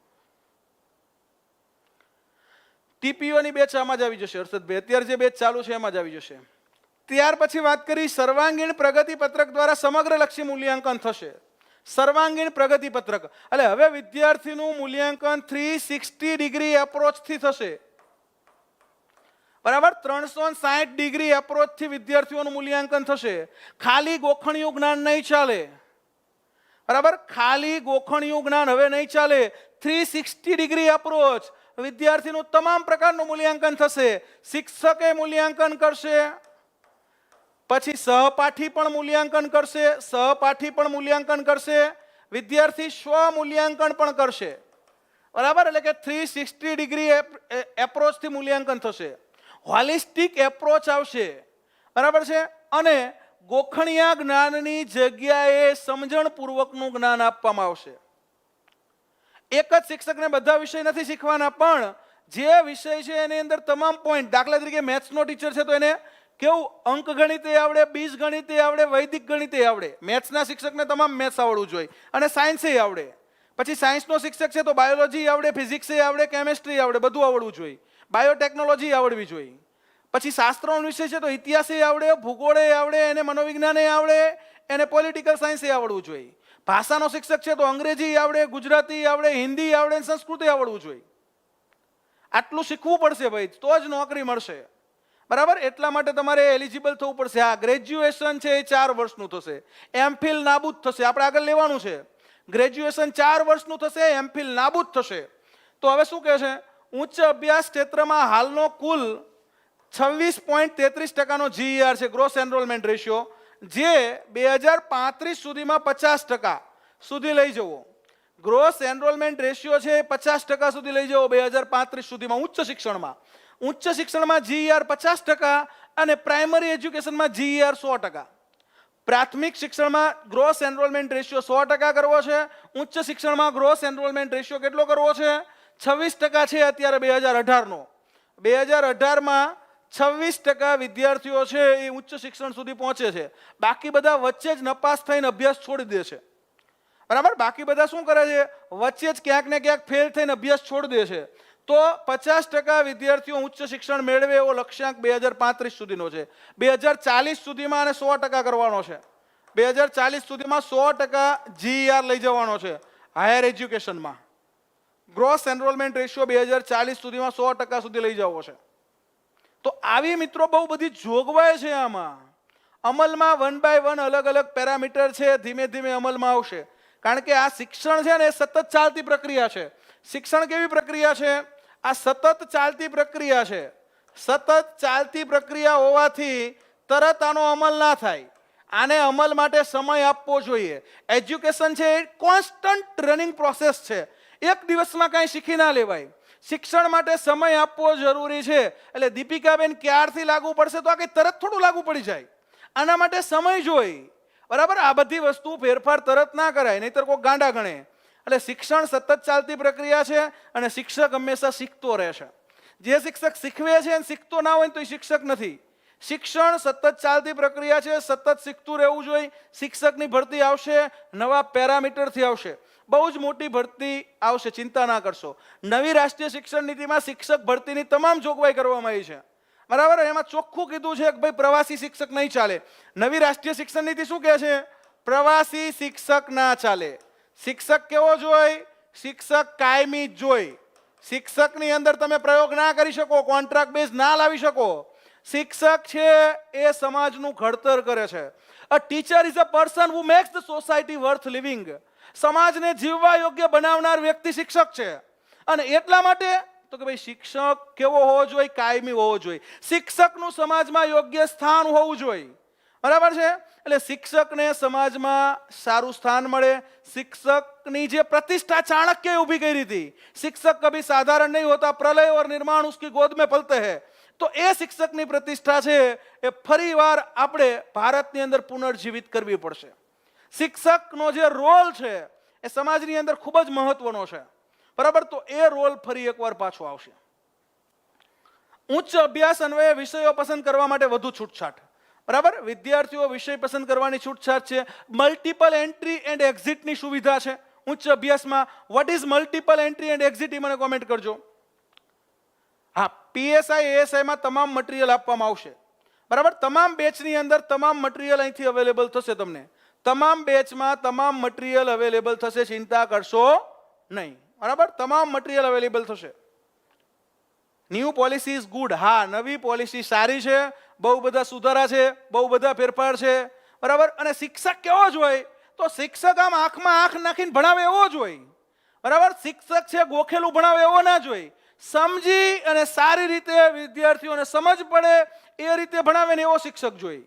ટીપીઓની બેચ આમાં જ આવી જશે હર્ષદભાઈ, અત્યારે જે બેચ ચાલુ છે એમાં જ આવી જશે. ત્યાર પછી વાત કરી સર્વાંગીણ પ્રગતિ પત્રક દ્વારા સમગ્ર લક્ષી મૂલ્યાંકન થશે. સર્વાંગીણ પ્રગતિ પત્રક એટલે હવે વિદ્યાર્થીનું મૂલ્યાંકન 360 ડિગ્રી એપ્રોચથી થશે, બરાબર. 360 ડિગ્રી એપ્રોચથી વિદ્યાર્થીઓનું મૂલ્યાંકન થશે. ખાલી ગોખણિયું જ્ઞાન નહીં ચાલે, બરાબર. ખાલી ગોખણિયું જ્ઞાન હવે નહીં ચાલે. 360 ડિગ્રી એપ્રોચ, વિદ્યાર્થીનું તમામ પ્રકારનું મૂલ્યાંકન થશે. શિક્ષકે મૂલ્યાંકન કરશે, પછી સહપાઠી પણ મૂલ્યાંકન કરશે, વિદ્યાર્થી સ્વ મૂલ્યાંકન પણ કરશે, બરાબર. એટલે કે 360 ડિગ્રી એપ્રોચથી મૂલ્યાંકન થશે. હોલિસ્ટિક એપ્રોચ આવશે, બરાબર છે. અને ગોખણિયા જ્ઞાનની જગ્યાએ સમજણપૂર્વકનું જ્ઞાન આપવામાં આવશે. એક જ શિક્ષકને બધા વિષય નથી શીખવાના, પણ જે વિષય છે એની અંદર તમામ પોઈન્ટ, દાખલા તરીકે મેથ્સનો ટીચર છે તો એને કેવું અંકગણિતે આવડે, બીજગણિતે આવડે, વૈદિક ગણિતે આવડે. મેથ્સના શિક્ષકને તમામ મેથ્સ આવડવું જોઈએ અને સાયન્સે આવડે. પછી સાયન્સનો શિક્ષક છે તો બાયોલોજી આવડે, ફિઝિક્સ આવડે, કેમેસ્ટ્રી આવડે, બધું આવડવું જોઈએ. બાયોટેકનોલોજી આવડવી જોઈએ. પછી શાસ્ત્રનો વિષય છે તો ઇતિહાસે આવડે, ભૂગોળે આવડે, એને મનોવિજ્ઞાને આવડે, એને પોલિટિકલ સાયન્સે આવડવું જોઈએ. ભાષાનો શિક્ષક છે તો અંગ્રેજી આવડે, ગુજરાતી આવડે, હિન્દી આવડે, સંસ્કૃત આવડવું જોઈએ. આટલું શીખવું પડશે ભાઈ, તો જ નોકરી મળશે, બરાબર. એટલા માટે તમારે એલિજિબલ થવું પડશે. આ ગ્રેજ્યુએશન છે એ 4 વર્ષનું થશે. એમફિલ નાબૂદ થશે, આપણે આગળ લેવાનું છે. ગ્રેજ્યુએશન 4 વર્ષનું થશે, એમફિલ નાબૂદ થશે. તો હવે શું કહે છે? ઉચ્ચ અભ્યાસ ક્ષેત્રમાં હાલનો કુલ 26.33% GER છે, ગ્રોસ એનરોલમેન્ટ રેશિયો, જે 2035 સુધીમાં 50% સુધી લઈ જવો. ગ્રોસ એનરોલમેન્ટ રેશિયો છે 50% સુધી લઈ જવો 2035 સુધીમાં ઉચ્ચ શિક્ષણમાં. ઉચ્ચ શિક્ષણમાં GER 50% અને પ્રાઇમરી એજ્યુકેશનમાં GER 100%. પ્રાથમિક શિક્ષણમાં ગ્રોસ એનરોલમેન્ટ રેશિયો 100% કરવો છે, ઉચ્ચ શિક્ષણમાં ગ્રોસ એનરોલમેન્ટ રેશિયો કેટલો કરવો છે? 26% છે અત્યારે 2018નો. 2018માં 26% વિદ્યાર્થીઓ છે એ ઉચ્ચ શિક્ષણ સુધી પહોંચે છે. બાકી બધા વચ્ચે જ નપાસ થઈને અભ્યાસ છોડી દે છે. બરાબર, બાકી બધા શું કરે છે? વચ્ચે જ ક્યાંક ને ક્યાંક ફેલ થઈને અભ્યાસ છોડી દે છે. તો 50% વિદ્યાર્થીઓ ઉચ્ચ શિક્ષણ મેળવે એવો લક્ષ્યાંક 2035 સુધીનો છે. 2040 સુધીમાં આને 100% કરવાનો છે. 2040 સુધીમાં 100% GER લઈ જવાનો છે હાયર એજ્યુકેશનમાં. ગ્રોસ એનરોલમેન્ટ રેશિયો 2040 સુધીમાં 100% સુધી લઈ જવો છે. તો આવી મિત્રો બહુ બધી જોગવાઈ છે આમાં. અમલમાં 1 by 1 અલગ અલગ પેરામીટર છે, ધીમે ધીમે અમલમાં આવશે. કારણ કે આ શિક્ષણ છે ને એ સતત ચાલતી પ્રક્રિયા છે. શિક્ષણ કેવી પ્રક્રિયા છે? આ સતત ચાલતી પ્રક્રિયા છે. સતત ચાલતી પ્રક્રિયા હોવાથી તરત આનો અમલ ના થાય. આને અમલ માટે સમય આપવો જોઈએ. એજ્યુકેશન છે એ કોન્સ્ટન્ટ રનિંગ પ્રોસેસ છે. એક દિવસમાં કાંઈ શીખી ના લેવાય. શિક્ષણ માટે સમય આપવો જરૂરી છે. એટલે દીપિકાબેન ક્યારથી લાગુ પડશે તો આ કંઈ તરત થોડું લાગુ પડી જાય. આના માટે સમય જોઈએ. બરાબર, આ બધી વસ્તુ ફેરફાર તરત ના કરાય, નહીતર કોઈ ગાંડા ગણે. એટલે શિક્ષણ સતત ચાલતી પ્રક્રિયા છે અને શિક્ષક હંમેશા શીખતો રહે છે. જે શિક્ષક શીખવે છે અને શીખતો ના હોય તો એ શિક્ષક નથી. શિક્ષણ સતત ચાલતી પ્રક્રિયા છે, સતત શીખતું રહેવું જોઈએ. શિક્ષકની ભરતી આવશે, નવા પેરામીટરથી આવશે. બહુ જ મોટી ભરતી આવશે, ચિંતા ના કરશો. નવી રાષ્ટ્રીય શિક્ષણ નીતિમાં શિક્ષક ભરતીની તમામ જોગવાઈ કરવામાં આવી છે. બરાબર, એમાં ચોખ્ખું કીધું છે કે ભાઈ પ્રવાસી શિક્ષક નહીં ચાલે. નવી રાષ્ટ્રીય શિક્ષણ નીતિ શું કહે છે? પ્રવાસી શિક્ષક ના ચાલે. શિક્ષક કેવો જોઈ? શિક્ષક કાયમી જ જોઈ. શિક્ષકની અંદર તમે પ્રયોગ ના કરી શકો, કોન્ટ્રાક્ટ બેઝ ના લાવી શકો. શિક્ષક છે એ સમાજનું ઘડતર કરે છે. A teacher is a person who max the society worth living. સમાજને જીવવા યોગ્ય બનાવનાર વ્યક્તિ શિક્ષક છે. અને એટલા માટે તો કે ભાઈ શિક્ષક કેવો હોવો જોઈએ? કાયમી હોવો જોઈએ. શિક્ષકનું સમાજમાં યોગ્ય સ્થાન હોવું જોઈએ. બરાબર છે? એટલે શિક્ષકને સમાજમાં સારું સ્થાન મળે. શિક્ષકની જે પ્રતિષ્ઠા ચાણક્યએ ઊભી કરી હતી, શિક્ષક કભી સાધારણ નહીં હોતા, પ્રલય और निर्माण उसकी गोद में पलते हैं. તો એ શિક્ષકની પ્રતિષ્ઠા છે એ ફરીવાર આપણે ભારતની અંદર પુનર્જીવિત કરવી પડશે. શિક્ષકનો જે રોલ છે એ સમાજની અંદર ખૂબ જ મહત્વનો છે. બરાબર, તો એ રોલ ફરી એકવાર પાછો આવશે. ઉચ્ચ અભ્યાસ અન્વયે વિષયો પસંદ કરવા માટે વધુ છૂટછાટ. બરાબર, વિદ્યાર્થીઓ વિષય પસંદ કરવાની છૂટછાટ છે. મલ્ટિપલ એન્ટ્રી એન્ડ એક્ઝિટની સુવિધા છે ઉચ્ચ અભ્યાસમાં. What is multiple entry and exit એ મને કોમેન્ટ કરજો. હા, પીએસઆઈ એએસઆઈમાં તમામ મટીરિયલ આપવામાં આવશે. બરાબર, તમામ બેચની અંદર તમામ મટીરિયલ અહીંથી અવેલેબલ થશે. તમને તમામ બેચમાં તમામ મટીરિયલ અવેલેબલ થશે, ચિંતા કરશો નહીં. બરાબર, તમામ મટીરિયલ અવેલેબલ થશે. New policy is good. હા, નવી પોલિસી સારી છે. બહુ બધા સુધારા છે, બહુ બધા ફેરફાર છે. બરાબર, અને શિક્ષક કેવો જ હોય? તો શિક્ષક આમ આંખમાં આંખ નાખીને ભણાવે એવો જ હોય. બરાબર, શિક્ષક છે ગોખેલું ભણાવે એવો ના જ હોય. સમજી અને સારી રીતે વિદ્યાર્થીઓને સમજ પડે એ રીતે ભણાવે ને એવો શિક્ષક જોઈએ.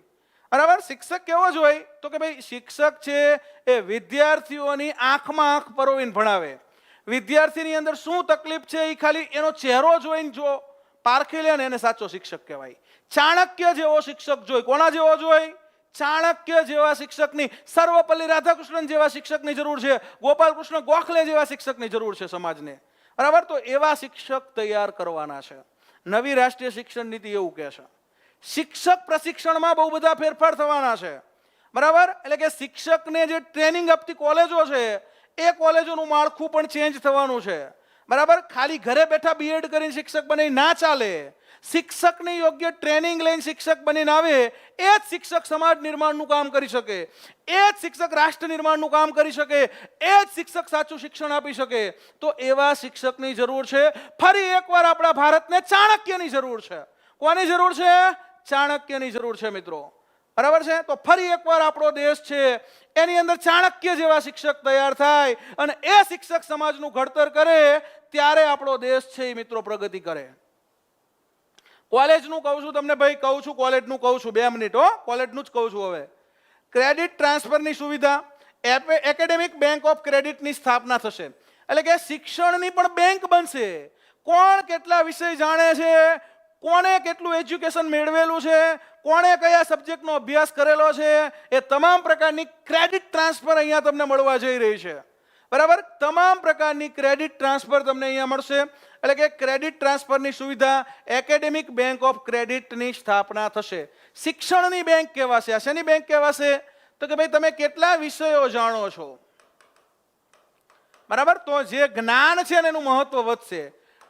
બરાબર, શિક્ષક કેવો જ હોય? તો કે ભાઈ શિક્ષક છે એ વિદ્યાર્થીઓની આંખમાં આંખ પરોવીને ભણાવે. વિદ્યાર્થીની અંદર શું તકલીફ છે એ ખાલી એનો ચહેરો જોઈને જો પારખી લે ને એને સાચો શિક્ષક કહેવાય. ચાણક્ય જેવો શિક્ષક જોઈ. કોના જેવો જોઈ? ચાણક્ય જેવા શિક્ષકની, સર્વપલ્લી રાધાકૃષ્ણન જેવા શિક્ષકની જરૂર છે, ગોપાલકૃષ્ણ ગોખલે જેવા શિક્ષકની જરૂર છે સમાજને. બરાબર, તો એવા શિક્ષક તૈયાર કરવાના છે. નવી રાષ્ટ્રીય શિક્ષણ નીતિ એવું કહે છે. શિક્ષક પ્રશિક્ષણમાં બહુ બધા ફેરફાર થવાના છે. બરાબર, એટલે કે શિક્ષકને જે ટ્રેનિંગ આપતી કોલેજો છે એ કોલેજોનું માળખું પણ ચેન્જ થવાનું છે. બરાબર, ખાલી ઘરે બેઠા બીએડ કરીને શિક્ષક બની ના ચાલે. શિક્ષકની યોગ્ય ટ્રેનિંગ લઈને શિક્ષક બનીને આવે એ જ શિક્ષક સમાજ નિર્માણનું કામ કરી શકે, એ જ શિક્ષક રાષ્ટ્ર નિર્માણનું કામ કરી શકે, એ જ શિક્ષક સાચું શિક્ષણ આપી શકે. તો એવા શિક્ષકની જરૂર છે. ફરી એકવાર આપણા ભારતને ચાણક્યની જરૂર છે. કોની જરૂર છે? ચાણક્યની જરૂર છે મિત્રો. બરાબર છે? તો ફરી એકવાર આપણો દેશ છે એની અંદર ચાણક્ય જેવા શિક્ષક તૈયાર થાય અને એ શિક્ષક સમાજનું ઘડતર કરે ત્યારે આપણો દેશ છે એ મિત્રો પ્રગતિ કરે. કોલેજનું કહું છું તમને ભાઈ, કહું છું કોલેજનું કહું છું. 2 મિનિટ હો, કોલેજનું જ કહું છું. હવે ક્રેડિટ ટ્રાન્સફરની સુવિધા, એકેડેમિક બેંક ઓફ ક્રેડિટની સ્થાપના થશે. એટલે કે શિક્ષણની પણ બેંક બનશે. કોણ કેટલા વિષય જાણે છે, કોણે કેટલું એજ્યુકેશન મેળવેલું છે, કોણે કયા સબ્જેક્ટનો અભ્યાસ કરેલો છે, એ તમામ પ્રકારની ક્રેડિટ ટ્રાન્સફર અહીંયા તમને મળવા જઈ રહી છે. બરાબર, તમામ પ્રકારની ક્રેડિટ ટ્રાન્સફર તમને અહીંયા મળશે. એટલે કે ક્રેડિટ ટ્રાન્સફરની સુવિધા, એકેડેમિક બેંક ઓફ ક્રેડિટની સ્થાપના થશે. શિક્ષણની બેંક કહેવાશે. આ શેની બેંક કહેવાશે? તો કે ભાઈ તમે કેટલા વિષયો જાણો છો. બરાબર, તો જે જ્ઞાન છે ને એનું મહત્વ વધશે,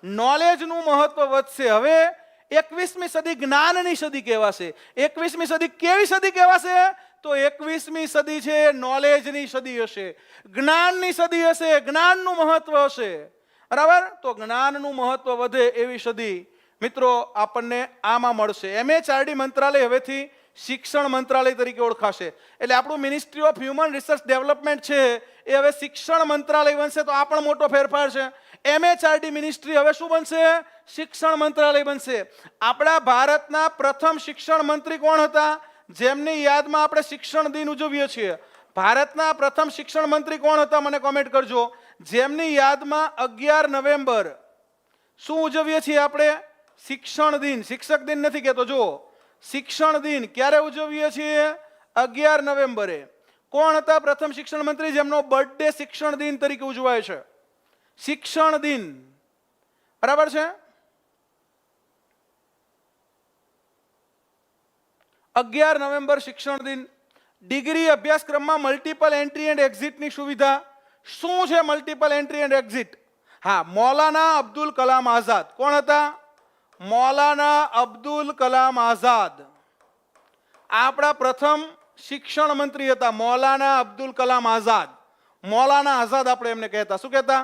નોલેજનું મહત્વ વધશે. હવે 21મી સદી જ્ઞાનની સદી કહેવાશે. 21મી સદી કેવી સદી કહેવાશે? તો 21મી સદી છે નોલેજની સદી હશે, જ્ઞાનની સદી હશે, જ્ઞાનનું મહત્વ હશે. બરાબર, તો જ્ઞાનનું મહત્વ વધે એવી સદી મિત્રો આપણને આમાં મળશે. MHRD મંત્રાલય હવેથી શિક્ષણ મંત્રાલય તરીકે ઓળખાશે. એટલે આપણું ministry of human resource development છે એ હવે શિક્ષણ મંત્રાલય બનશે. તો આ પણ મોટો ફેરફાર છે. MHRD મિનિસ્ટ્રી હવે શું બનશે? શિક્ષણ મંત્રાલય બનશે. આપણા ભારતના પ્રથમ શિક્ષણ મંત્રી કોણ હતા, જેમની યાદમાં આપણે શિક્ષણ દિન ઉજવીએ છીએ? ભારતના પ્રથમ શિક્ષણ મંત્રી કોણ હતા? મને કોમેન્ટ કરજો. જેમની યાદમાં 11 નવેમ્બર શું ઉજવીએ છીએ આપણે? શિક્ષણ દિન. શિક્ષક દિન નથી કહેતો. જો, શિક્ષણ દિન ક્યારે ઉજવીએ છીએ? 11 નવેમ્બરે. કોણ હતા પ્રથમ શિક્ષણ મંત્રી જેમનો બર્થડે શિક્ષણ દિન તરીકે ઉજવાય છે? શિક્ષણ દિન. બરાબર છે. 11 નવેમ્બર શિક્ષણ દિન. ડિગ્રી અભ્યાસક્રમમાં મલ્ટિપલ એન્ટ્રી એન્ડ એક્ઝિટની સુવિધા. શું છે મલ્ટિપલ એન્ટ્રી એન્ડ એક્ઝિટ? હા, મૌલાના અબ્દુલ કલામ આઝાદ. કોણ હતા? મૌલાના અબ્દુલ કલામ આઝાદ આપણા પ્રથમ શિક્ષણ મંત્રી હતા. મૌલાના અબ્દુલ કલામ આઝાદ. મૌલાના આઝાદ આપણે એમને કહેતા. શું કહેતા?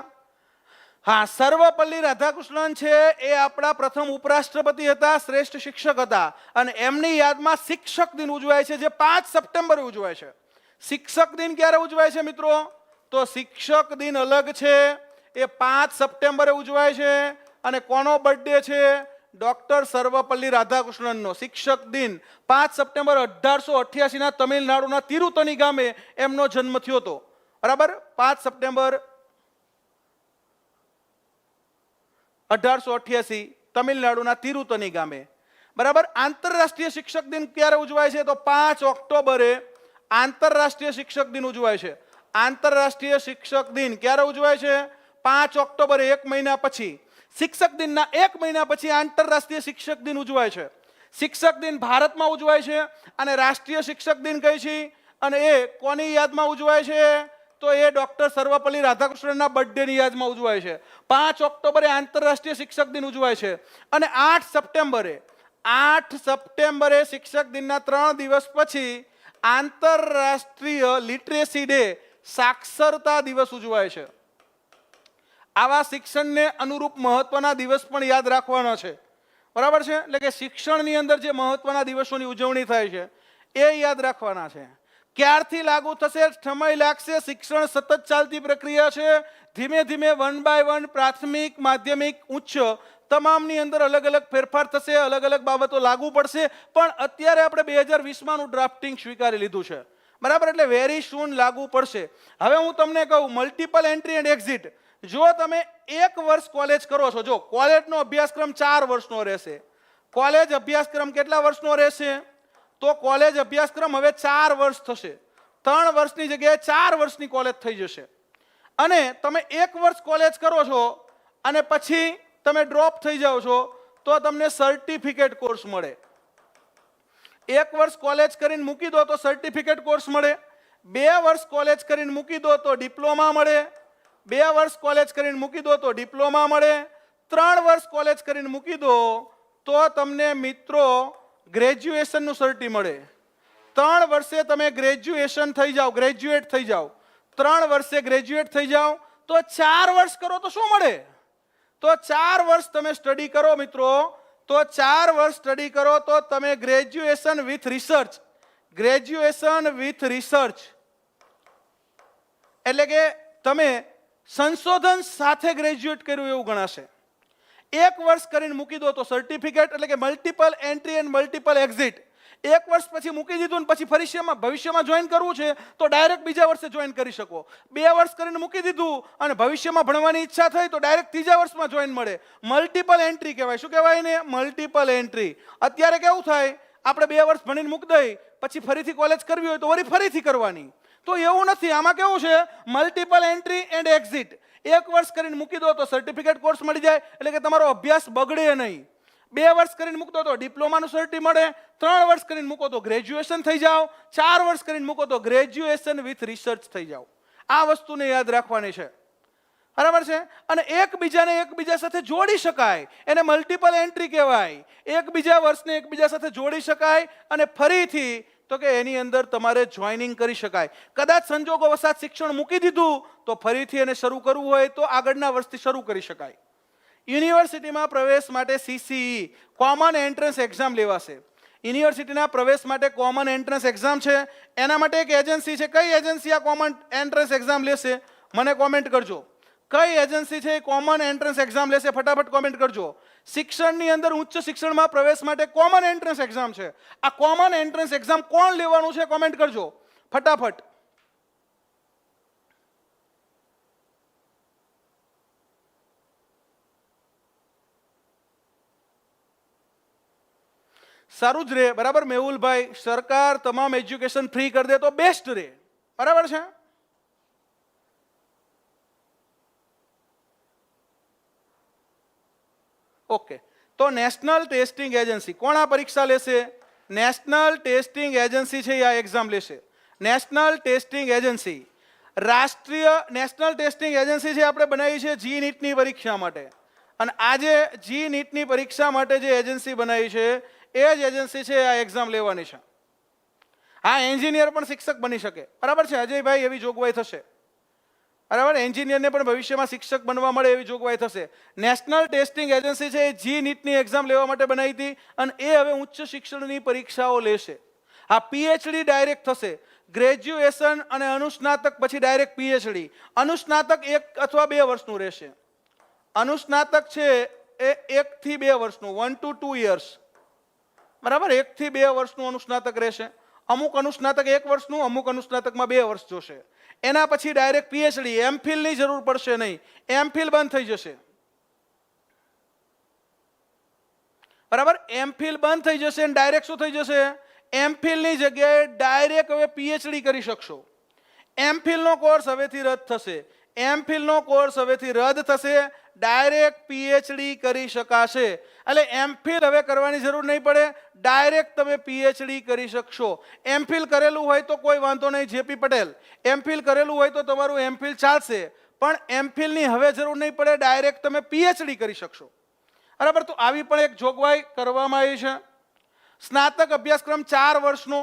હા, સર્વપલ્લી રાધાકૃષ્ણન છે એ આપણા પ્રથમ ઉપરાષ્ટ્રપતિ હતા, શ્રેષ્ઠ શિક્ષક હતા. અને એમની યાદમાં શિક્ષક દિન ઉજવાય છે, જે 5 સપ્ટેમ્બરે ઉજવાય છે. શિક્ષક દિન ક્યારે ઉજવાય છે મિત્રો? તો શિક્ષક દિન અલગ છે, એ 5 સપ્ટેમ્બરે ઉજવાય છે. અને કોનો બર્થડે છે? ડોક્ટર સર્વપલ્લી રાધાકૃષ્ણનનો. શિક્ષક દિન 5 સપ્ટેમ્બર 1888 તમિલનાડુના તિરુતની ગામે એમનો જન્મ થયો હતો. બરાબર, 5 સપ્ટેમ્બર 1888 તમિલનાડુના તિરુતની ગામે. બરાબર. આંતરરાષ્ટ્રીય શિક્ષક દિન ક્યારે ઉજવાય છે? તો 5 ઓક્ટોબરે આંતરરાષ્ટ્રીય શિક્ષક દિન ઉજવાય છે. આંતરરાષ્ટ્રીય શિક્ષક દિન ક્યારે ઉજવાય છે? 5 ઓક્ટોબરે, 1 મહિના પછી. શિક્ષક દિનના 1 મહિના પછી આંતરરાષ્ટ્રીય શિક્ષક દિન ઉજવાય છે. શિક્ષક દિન ભારતમાં ઉજવાય છે અને રાષ્ટ્રીય શિક્ષક દિન કઈ છે અને એ કોની યાદમાં ઉજવાય છે? તો એ ડોક્ટર સર્વપલ્લી રાધાકૃષ્ણનના બર્થડેની યાદમાં ઉજવાય છે. 5 ઓક્ટોબરે આંતરરાષ્ટ્રીય શિક્ષક દિન ઉજવાય છે. અને 8 સપ્ટેમ્બરે શિક્ષક દિનના 3 દિવસ પછી આંતરરાષ્ટ્રીય લિટરેસી ડે, સાક્ષરતા દિવસ ઉજવાય છે. આવા શિક્ષણને અનુરૂપ મહત્વના દિવસ પણ યાદ રાખવાના છે. બરાબર છે. એટલે કે શિક્ષણની અંદર જે મહત્વના દિવસોની ઉજવણી થાય છે એ યાદ રાખવાના છે. ક્યારથી લાગુ થશે? સમય લાગશે. શિક્ષણ સતત ચાલતી પ્રક્રિયા છે. ધીમે ધીમે 1 બાય 1 પ્રાથમિક, માધ્યમિક, ઉચ્ચ તમામની અંદર અલગ અલગ ફેરફાર થશે, અલગ અલગ બાબતો લાગુ પડશે. પણ અત્યારે આપણે 2020માં ડ્રાફ્ટિંગ સ્વીકારી લીધું છે. બરાબર, એટલે વેરી સૂન લાગુ પડશે. હવે હું તમને કહું, મલ્ટિપલ એન્ટ્રી એન્ડ એક્ઝિટ. જો તમે 1 વર્ષ કોલેજ કરો છો, જો કોલેજનો અભ્યાસક્રમ 4 વર્ષનો રહેશે. કોલેજ અભ્યાસક્રમ કેટલા વર્ષનો રહેશે? તો કોલેજ અભ્યાસક્રમ હવે 4 વર્ષ થશે. 3 વર્ષની જગ્યાએ 4 વર્ષની કોલેજ થઈ જશે. અને તમે 1 વર્ષ કોલેજ કરો છો અને પછી તમે ડ્રોપ થઈ જાઓ છો તો તમને સર્ટિફિકેટ કોર્સ મળે. 1 વર્ષ કોલેજ કરીને મૂકી દો તો સર્ટિફિકેટ કોર્સ મળે. 2 વર્ષ કોલેજ કરીને મૂકી દો તો ડિપ્લોમા મળે. 2 વર્ષ કોલેજ કરીને મૂકી દો તો ડિપ્લોમા મળે. 3 વર્ષ કોલેજ કરીને મૂકી દો તો તમને મિત્રો ગ્રેજ્યુએશનનું સર્ટી મળે. 3 વર્ષે તમે ગ્રેજ્યુએશન થઈ જાઓ, ગ્રેજ્યુએટ થઈ જાઓ. 3 વર્ષે ગ્રેજ્યુએટ થઈ જાઓ તો 4 વર્ષ કરો તો શું મળે? તો 4 વર્ષ તમે સ્ટડી કરો મિત્રો, તો 4 વર્ષ સ્ટડી કરો તો તમે graduation with research, graduation with research એટલે કે તમે સંશોધન સાથે ગ્રેજ્યુએટ કર્યું એવું ગણાશે. 1 વર્ષ કરીને મૂકી દો તો સર્ટિફિકેટ એટલે કે multiple entry and multiple exit. 1 વર્ષ પછી મૂકી દીધું ને પછી ભવિષ્યમાં જોઈન કરવું છે તો ડાયરેક્ટ બીજા વર્ષે જોઈન કરી શકો. 2 વર્ષ કરીને મૂકી દીધું અને ભવિષ્યમાં ભણવાની ઈચ્છા થઈ તો ડાયરેક્ટ 3જા વર્ષમાં જોઈન મળે. મલ્ટિપલ એન્ટ્રી કહેવાય. શું કહેવાય ને? Multiple entry. અત્યારે કેવું થાય, આપણે 2 વર્ષ ભણીને મૂકી દઈ, પછી ફરીથી કોલેજ કરવી હોય તો ફરીથી કરવાની. તો એવું નથી. આમાં કેવું છે? Multiple entry and exit. 1 વર્ષ કરીને મૂકી દો તો સર્ટિફિકેટ કોર્સ મળી જાય, એટલે કે તમારો અભ્યાસ બગડે નહીં. 2 વર્ષ કરીને મૂકો તો ડિપ્લોમાનું સર્ટિ મળે. 3 વર્ષ કરીને મૂકો તો ગ્રેજ્યુએશન થઈ જાઓ. 4 વર્ષ કરીને મૂકો તો ગ્રેજ્યુએશન વિથ રિસર્ચ થઈ જાઓ. આ વસ્તુને યાદ રાખવાની છે. બરાબર છે? અને એકબીજા સાથે જોડી શકાય, એને મલ્ટિપલ એન્ટ્રી કહેવાય. એકબીજા વર્ષને એકબીજા સાથે જોડી શકાય અને ફરીથી તો કે એની અંદર તમારે જોઈનિંગ કરી શકાય. કદાચ સંજોગો વસાત શિક્ષણ મૂકી દીધું તો ફરીથી એને શરૂ કરવું હોય તો આગળના વર્ષથી શરૂ કરી શકાય. યુનિવર્સિટીમાં પ્રવેશ માટે CCE કોમન એન્ટ્રન્સ એક્ઝામ લેવાશે. યુનિવર્સિટીના પ્રવેશ માટે કોમન એન્ટ્રન્સ એક્ઝામ છે. એના માટે એક એજન્સી છે. કઈ એજન્સી આ કોમન એન્ટ્રન્સ એક્ઝામ લેશે? મને કોમેન્ટ કરજો. કઈ એજન્સી છે કોમન એન્ટ્રન્સ એક્ઝામ લેશે? ફટાફટ કોમેન્ટ કરજો. શિક્ષણની અંદર ઉચ્ચ શિક્ષણમાં પ્રવેશ માટે કોમન એન્ટ્રન્સ એક્ઝામ છે. આ કોમન એન્ટ્રન્સ એક્ઝામ કોણ લેવાનું છે? કોમેન્ટ કરજો ફટાફટ. સારું જ રહે. બરાબર મેહુલભાઈ? સરકાર તમામ એજ્યુકેશન ફ્રી કરી દે તો બેસ્ટ રહે. બરાબર છે? ઓકે. તો નેશનલ ટેસ્ટિંગ એજન્સી કોણ આ પરીક્ષા લેશે? નેશનલ ટેસ્ટિંગ એજન્સી છે, આ એક્ઝામ લેશે. નેશનલ ટેસ્ટિંગ એજન્સી, રાષ્ટ્રીય નેશનલ ટેસ્ટિંગ એજન્સી છે આપણે બનાવી છે જી નીટની પરીક્ષા માટે. અને આજે જી નીટની પરીક્ષા માટે જે એજન્સી બનાવી છે એ જ એજન્સી છે આ એક્ઝામ લેવાની છે. હા, એન્જિનિયર પણ શિક્ષક બની શકે. બરાબર છે અજયભાઈ? એવી જોગવાઈ થશે. બરાબર, એન્જિનિયરને પણ ભવિષ્યમાં શિક્ષક બનવા મળે એવી જોગવાઈ થશે. નેશનલ ટેસ્ટિંગ એજન્સી છે એ જી નીટની એક્ઝામ લેવા માટે બનાવી હતી અને એ હવે ઉચ્ચ શિક્ષણની પરીક્ષાઓ લેશે. આ PhD ડાયરેક્ટ થશે. ગ્રેજ્યુએશન અને અનુસ્નાતક પછી ડાયરેક્ટ PhD. અનુસ્નાતક 1 અથવા 2 વર્ષનું રહેશે. અનુસ્નાતક છે એ 1 થી 2 વર્ષનું, 1 to 2 years. બરાબર, 1 થી 2 વર્ષનું અનુસ્નાતક રહેશે. અમુક અનુસ્નાતક 1 વર્ષનું, અમુક અનુસ્નાતકમાં 2 વર્ષ જોશે. એના પછી ડાયરેક્ટ PhD. MPhil ની જરૂર પડશે નહીં. MPhil બંધ થઈ જશે. બરાબર, MPhil બંધ થઈ જશે અને ડાયરેક્ટ શું થઈ જશે? MPhil ની જગ્યાએ ડાયરેક્ટ હવે PhD કરી શકશો. MPhil નો કોર્સ હવેથી રદ થશે. MPhil નો કોર્સ હવેથી રદ થશે. ડાયરેક્ટ PhD કરી શકાશે. એટલે MPhil હવે કરવાની જરૂર નહીં પડે. ડાયરેક્ટ તમે PhD કરી શકશો. MPhil કરેલું હોય તો કોઈ વાંધો નહીં. JP પટેલ, MPhil કરેલું હોય તો તમારું MPhil ચાલશે, પણ MPhil ની હવે જરૂર નહીં પડે. ડાયરેક્ટ તમે PhD કરી શકશો. બરાબર, તો આવી પણ એક જોગવાઈ કરવામાં આવી છે. સ્નાતક અભ્યાસક્રમ 4 વર્ષનો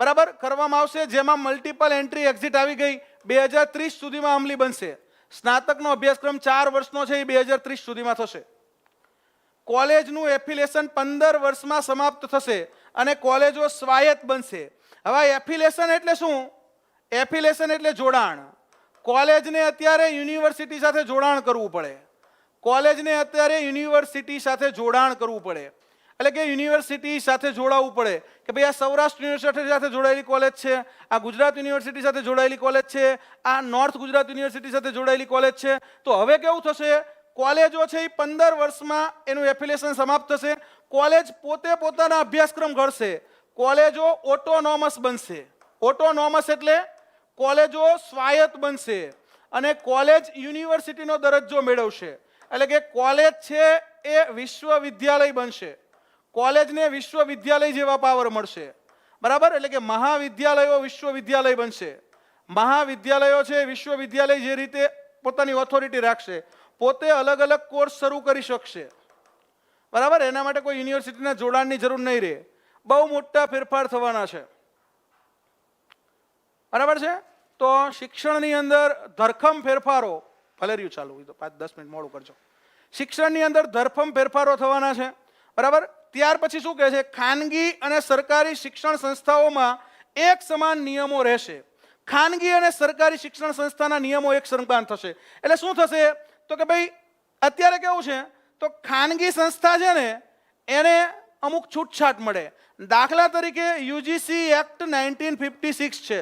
બરાબર કરવામાં આવશે, જેમાં મલ્ટિપલ એન્ટ્રી એક્ઝિટ આવી ગઈ. 2030 સુધીમાં અમલી બનશે. સ્નાતકનો અભ્યાસક્રમ 4 વર્ષનો છે એ 2030 સુધીમાં થશે. કોલેજનું એફિલિએશન 15 વર્ષમાં સમાપ્ત થશે અને કોલેજો સ્વાયત્ત બનશે. હવે એફિલિએશન એટલે શું? એફિલિએશન એટલે જોડાણ. કોલેજને અત્યારે યુનિવર્સિટી સાથે જોડાણ કરવું પડે. કોલેજને અત્યારે યુનિવર્સિટી સાથે જોડાણ કરવું પડે. એટલે કે યુનિવર્સિટી સાથે જોડાવવું પડે કે ભાઈ આ સૌરાષ્ટ્ર યુનિવર્સિટી સાથે જોડાયેલી કોલેજ છે, આ ગુજરાત યુનિવર્સિટી સાથે જોડાયેલી કોલેજ છે, આ નોર્થ ગુજરાત યુનિવર્સિટી સાથે જોડાયેલી કોલેજ છે. તો હવે કેવું થશે? કોલેજો છે એ 15 વર્ષમાં એનું એફિલિએશન સમાપ્ત થશે. કોલેજ પોતે પોતાના અભ્યાસક્રમ ઘડશે. કોલેજો ઓટોનોમસ બનશે. ઓટોનોમસ એટલે કોલેજો સ્વાયત્ત બનશે અને કોલેજ યુનિવર્સિટીનો દરજ્જો મેળવશે. એટલે કે કોલેજ છે એ વિશ્વવિદ્યાલય બનશે. કોલેજને વિશ્વવિદ્યાલય જેવા પાવર મળશે. બરાબર, એટલે કે મહાવિદ્યાલયો વિશ્વવિદ્યાલય બનશે. મહાવિદ્યાલયો છે વિશ્વવિદ્યાલય જે રીતે પોતાની ઓથોરિટી રાખશે, પોતે અલગ અલગ કોર્સ શરૂ કરી શકશે. બરાબર, એના માટે કોઈ યુનિવર્સિટીના જોડાણની જરૂર નહીં રહે. બહુ મોટા ફેરફાર થવાના છે. બરાબર છે? તો શિક્ષણની અંદર ધરખમ ફેરફારો, ભલે રહ્યું ચાલુ હોય તો 5-10 મિનિટ મોડું કરજો. શિક્ષણની અંદર ધરખમ ફેરફારો થવાના છે. બરાબર, ત્યાર પછી શું કહે છે? ખાનગી અને સરકારી શિક્ષણ સંસ્થાઓમાં એક સમાન નિયમો રહેશે. ખાનગી અને સરકારી શિક્ષણ સંસ્થાના નિયમો એક સમાન થશે. એટલે શું થશે? તો કે ભાઈ અત્યારે કેવું છે? તો ખાનગી સંસ્થા છે ને એને અમુક છૂટછાટ મળે. દાખલા તરીકે યુજીસી એક્ટ 1956 છે,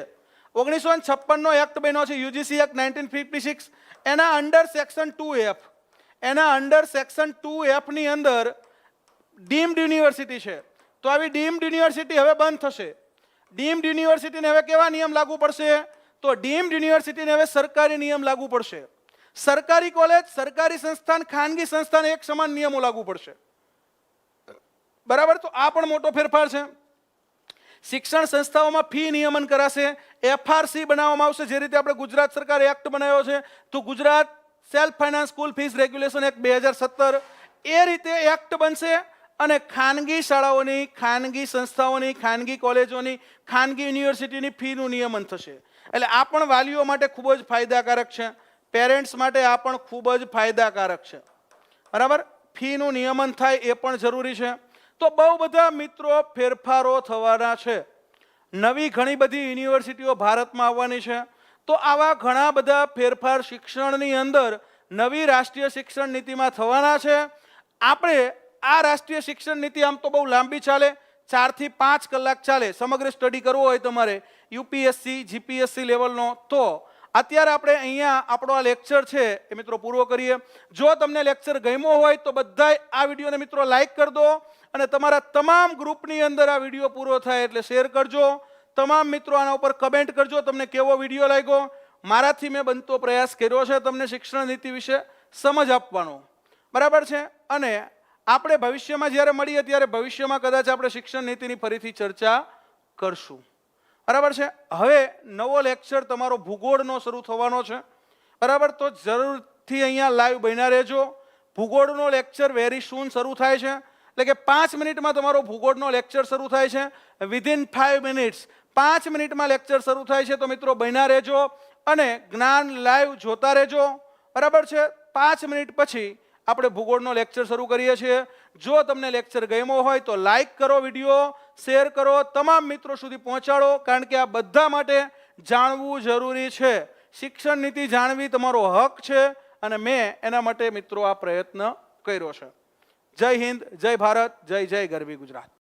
1956નો એક્ટ બન્યો છે યુજીસી એક્ટ 1956. એના અંડર સેક્શન 2F, એના અંડર સેક્શન 2F ની અંદર ડીમ્ડ યુનિવર્સિટી છે. તો આવી ડીમ્ડ યુનિવર્સિટી હવે બંધ થશે. ડીમ્ડ યુનિવર્સિટીને હવે કેવા નિયમ લાગુ પડશે? તો ડીમ્ડ યુનિવર્સિટીને હવે સરકારી નિયમ લાગુ પડશે. સરકારી કોલેજ, સરકારી સંસ્થાન, ખાનગી સંસ્થાન એક સમાન નિયમો લાગુ પડશે. બરાબર, તો આ પણ મોટો ફેરફાર છે. શિક્ષણ સંસ્થાઓમાં ફી નિયમન કરાશે, FRC બનાવવામાં આવશે. જે રીતે આપણે ગુજરાત સરકારે એક્ટ બનાવ્યો છે તો Gujarat self finance school fees regulation act 2017, એ રીતે એક્ટ બનશે અને ખાનગી શાળાઓની, ખાનગી સંસ્થાઓની, ખાનગી કોલેજોની, ખાનગી યુનિવર્સિટીની ફીનું નિયમન થશે. એટલે આ પણ વાલીઓ માટે ખૂબ જ ફાયદાકારક છે, પેરેન્ટ્સ માટે આ પણ ખૂબ જ ફાયદાકારક છે. બરાબર, ફીનું નિયમન થાય એ પણ જરૂરી છે. તો બહુ બધા મિત્રો ફેરફારો થવાના છે. નવી ઘણી બધી યુનિવર્સિટીઓ ભારતમાં આવવાની છે. તો આવા ઘણા બધા ફેરફાર શિક્ષણની અંદર નવી રાષ્ટ્રીય શિક્ષણ નીતિમાં થવાના છે. આપણે આ રાષ્ટ્રીય શિક્ષણ નીતિ આમ તો બહુ લાંબી ચાલે, 4 થી 5 કલાક ચાલે. સમગ્ર સ્ટડી કરવો હોય તમારે યુપીએસસી, જીપીએસસી લેવલનો, તો અત્યારે આપણે અહીંયા આપણો આ લેક્ચર છે એ મિત્રો પૂરો કરીએ. જો તમને લેક્ચર ગમ્યો હોય તો બધાય આ વિડીયોને મિત્રો લાઈક કરી દો અને તમારા તમામ ગ્રુપની અંદર આ વિડીયો પૂરો થાય એટલે શેર કરજો. તમામ મિત્રો આના ઉપર કમેન્ટ કરજો તમને કેવો વિડીયો લાગ્યો. મારાથી મેં બનતો પ્રયાસ કર્યો છે તમને શિક્ષણ નીતિ વિશે સમજ આપવાનો. બરાબર છે. અને આપણે ભવિષ્યમાં જ્યારે મળીએ ત્યારે ભવિષ્યમાં કદાચ આપણે શિક્ષણ નીતિની ફરીથી ચર્ચા કરશું. બરાબર છે. હવે નવો લેક્ચર તમારો ભૂગોળનો શરૂ થવાનો છે. બરાબર, તો જરૂરથી અહીંયા લાઈવ બન્યા રહેજો. ભૂગોળનો લેક્ચર વેરી સૂન શરૂ થાય છે. એટલે કે 5 મિનિટમાં તમારો ભૂગોળનો લેક્ચર શરૂ થાય છે. વિધિન 5 મિનિટ્સ, 5 મિનિટમાં લેક્ચર શરૂ થાય છે. તો મિત્રો બન્યા રહેજો અને જ્ઞાન લાઈવ જોતા રહેજો. બરાબર છે. 5 મિનિટ પછી આપણે ભૂગોળનો લેક્ચર શરૂ કરીએ છીએ. જો તમને લેક્ચર ગમ્યો હોય તો લાઈક કરો, વિડીયો શેર કરો, તમામ મિત્રો સુધી પહોંચાડો, કારણ કે આ બધા માટે જાણવું જરૂરી છે. શિક્ષણ નીતિ જાણવી તમારો હક છે અને મેં એના માટે મિત્રો આ પ્રયત્ન કર્યો છે. જય હિન્દ, જય ભારત, જય જય ગરવી ગુજરાત.